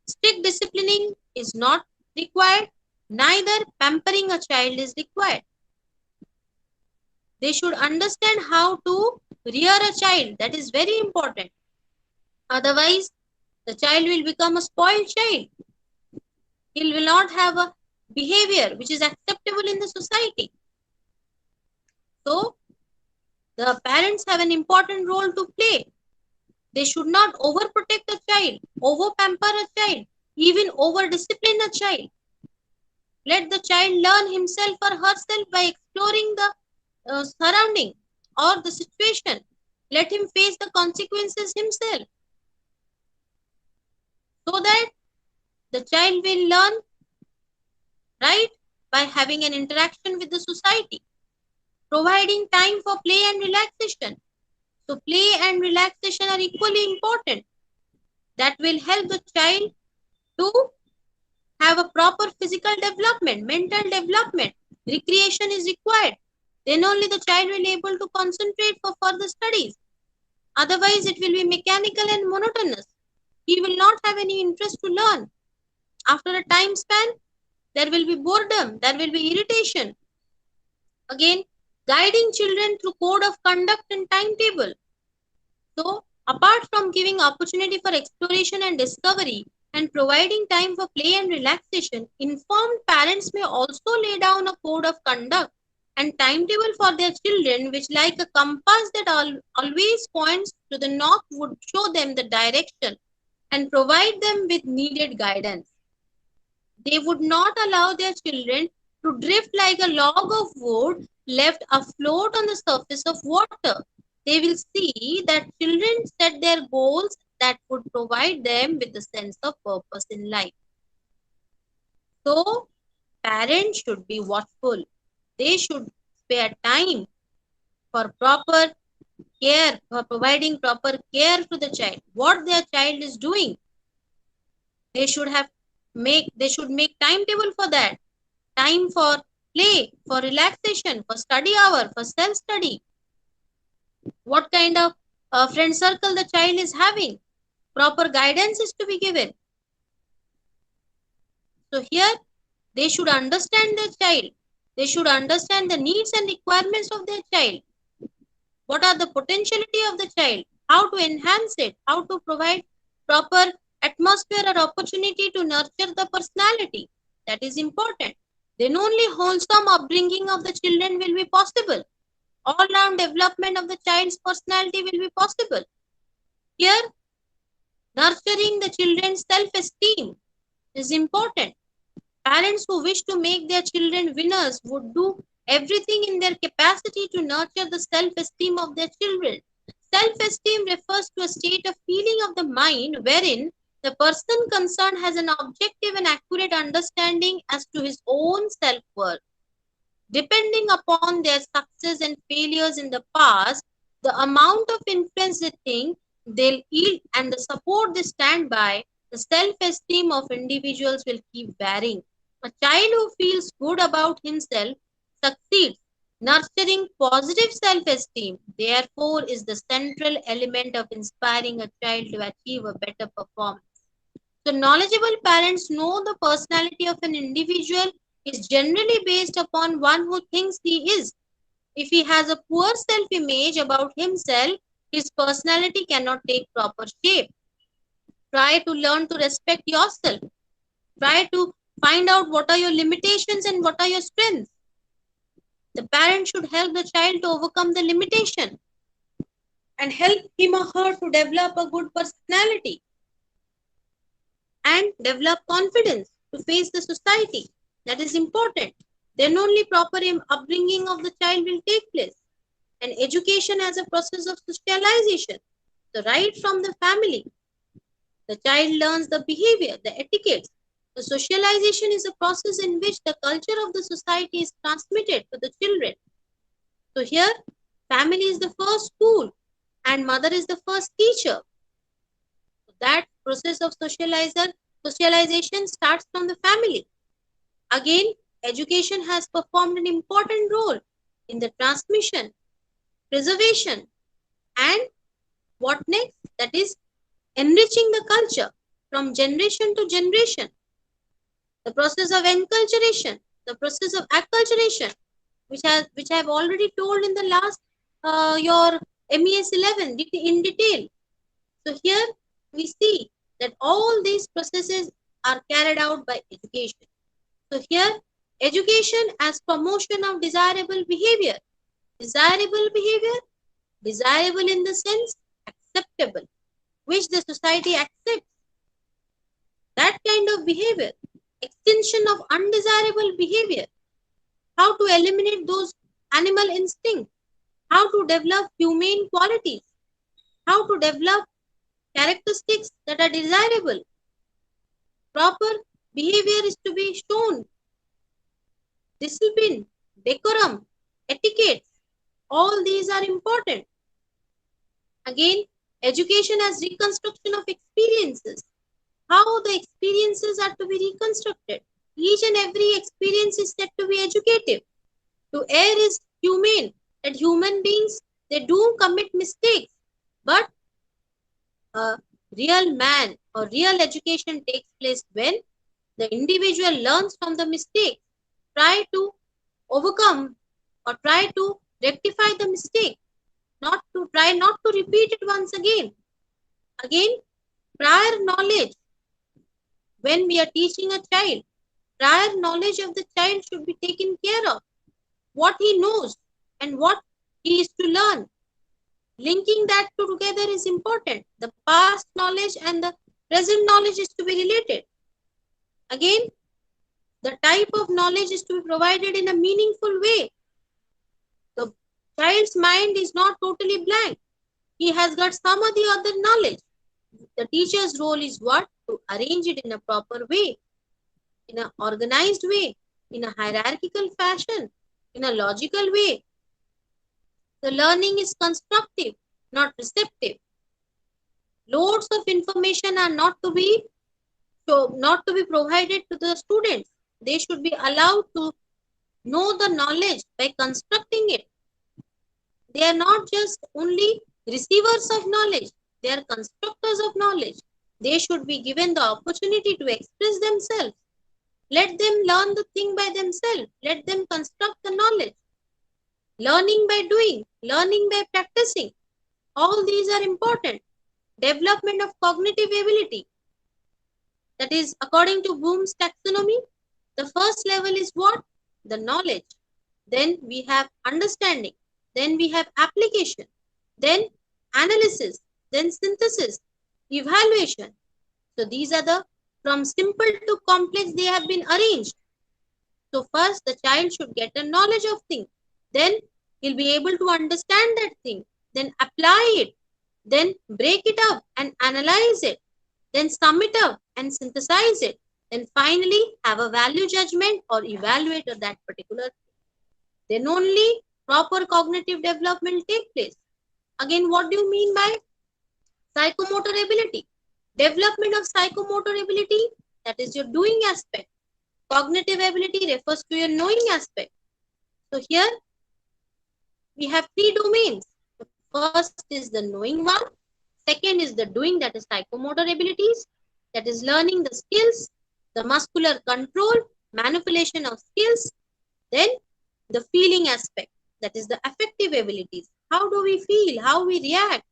Strict disciplining is not required, neither pampering a child is required. They should understand how to rear a child. That is very important. Otherwise, the child will become a spoiled child. He will not have a behavior which is acceptable in the society. So, the parents have an important role to play. They should not overprotect a child, over pamper a child, even over discipline a child. Let the child learn himself or herself by exploring the surrounding or the situation. Let him face the consequences himself, so that the child will learn right by having an interaction with the society. Providing time for play and relaxation. So play and relaxation are equally important. That will help the child to have a proper physical development, mental development. Recreation is required. Then only the child will be able to concentrate for further studies. Otherwise, it will be mechanical and monotonous. He will not have any interest to learn. After a time span, there will be boredom, there will be irritation. Again, guiding children through code of conduct and timetable. So, apart from giving opportunity for exploration and discovery and providing time for play and relaxation, informed parents may also lay down a code of conduct and timetable for their children, which, like a compass that always points to the north, would show them the direction and provide them with needed guidance. They would not allow their children to drift like a log of wood left afloat on the surface of water. They will see that children set their goals that would provide them with a sense of purpose in life. So, parents should be watchful. They should spare time for proper care, for providing proper care to the child. What their child is doing, they should make timetable for that. Time for play, for relaxation, for study hour, for self-study. What kind of friend circle the child is having. Proper guidance is to be given. So here, they should understand their child. They should understand the needs and requirements of their child. What are the potentiality of the child? How to enhance it? How to provide proper atmosphere or opportunity to nurture the personality? That is important. Then only wholesome upbringing of the children will be possible. All-round development of the child's personality will be possible. Here, nurturing the children's self-esteem is important. Parents who wish to make their children winners would do everything in their capacity to nurture the self-esteem of their children. Self-esteem refers to a state of feeling of the mind wherein the person concerned has an objective and accurate understanding as to his own self-worth. Depending upon their success and failures in the past, the amount of influence they think they'll yield and the support they stand by, the self-esteem of individuals will keep varying. A child who feels good about himself succeeds. Nurturing positive self-esteem, therefore, is the central element of inspiring a child to achieve a better performance. So, knowledgeable parents know the personality of an individual is generally based upon one who thinks he is. If he has a poor self-image about himself, his personality cannot take proper shape. Try to learn to respect yourself. Try to find out what are your limitations and what are your strengths. The parent should help the child to overcome the limitation and help him or her to develop a good personality and develop confidence to face the society. That is important. Then only proper upbringing of the child will take place. And education as a process of socialization. So right from the family, the child learns the behavior, the etiquettes. The socialization is a process in which the culture of the society is transmitted to the children. So here, family is the first school and mother is the first teacher. So that process of socialization starts from the family. Again, education has performed an important role in the transmission, preservation, and what next? That is enriching the culture from generation to generation. The process of enculturation, the process of acculturation, which I have already told in the last your MES-11 in detail. So here we see that all these processes are carried out by education. So here, education as promotion of desirable behavior. Desirable behavior, desirable in the sense acceptable, which the society accepts. That kind of behavior, extinction of undesirable behavior, how to eliminate those animal instincts, how to develop humane qualities, how to develop characteristics that are desirable. Proper behavior is to be shown. Discipline, decorum, etiquette, all these are important. Again, education as reconstruction of experiences. How the experiences are to be reconstructed. Each and every experience is said to be educative. To err is humane. That human beings, they do commit mistakes. But a real man or real education takes place when the individual learns from the mistake, try to overcome or try to rectify the mistake, not to repeat it once again. Again, prior knowledge. When we are teaching a child, prior knowledge of the child should be taken care of. What he knows and what he is to learn. Linking that together is important. The past knowledge and the present knowledge is to be related. Again, the type of knowledge is to be provided in a meaningful way. The child's mind is not totally blank. He has got some of the other knowledge. The teacher's role is what? To arrange it in a proper way, in an organized way, in a hierarchical fashion, in a logical way. The learning is constructive, not receptive. Loads of information are not to be provided to the students. They should be allowed to know the knowledge by constructing it. They are not just only receivers of knowledge, they are constructors of knowledge. They should be given the opportunity to express themselves. Let them learn the thing by themselves. Let them construct the knowledge. Learning by doing, learning by practicing. All these are important. Development of cognitive ability. That is, according to Bloom's taxonomy, the first level is what? The knowledge. Then we have understanding. Then we have application. Then analysis. Then synthesis. Evaluation. So these are the, from simple to complex, they have been arranged. So first the child should get a knowledge of thing. Then he'll be able to understand that thing. Then apply it. Then break it up and analyze it. Then sum it up and synthesize it. Then finally have a value judgment or evaluate of that particular thing. Then only proper cognitive development will take place. Again, what do you mean by psychomotor ability? Development of psychomotor ability, that is your doing aspect. Cognitive ability refers to your knowing aspect. So here we have three domains. The first is the knowing one. Second is the doing, that is psychomotor abilities. That is learning the skills, the muscular control, manipulation of skills. Then the feeling aspect, that is the affective abilities. How do we feel? How we react?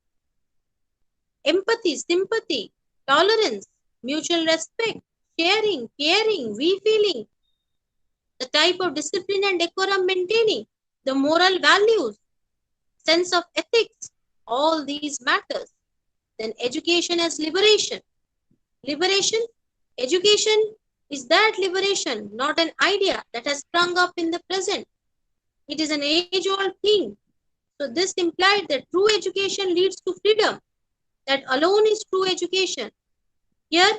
Empathy, sympathy, tolerance, mutual respect, sharing, caring, we feeling. The type of discipline and decorum maintaining, the moral values, sense of ethics, all these matters. Then education as liberation. Liberation, education is that liberation, not an idea that has sprung up in the present. It is an age-old thing. So this implied that true education leads to freedom. That alone is true education. Here,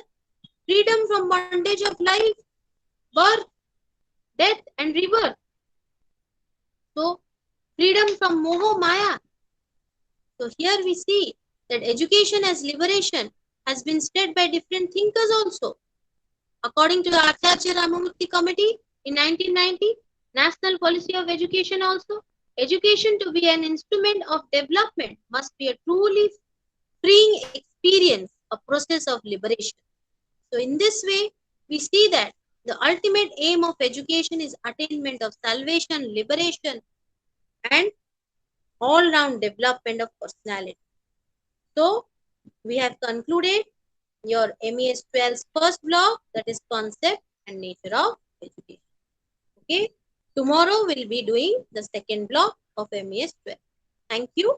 freedom from bondage of life, birth, death and rebirth. So freedom from moho maya. So here we see that education as liberation has been said by different thinkers also. According to the Acharya Ramamurthy Committee in 1990, National Policy of Education also, education to be an instrument of development must be a truly freeing experience, a process of liberation. So in this way, we see that the ultimate aim of education is attainment of salvation, liberation, and all-round development of personality. So we have concluded your MES-12's first block, that is concept and nature of education. Okay. Tomorrow we'll be doing the second block of MES-12. Thank you.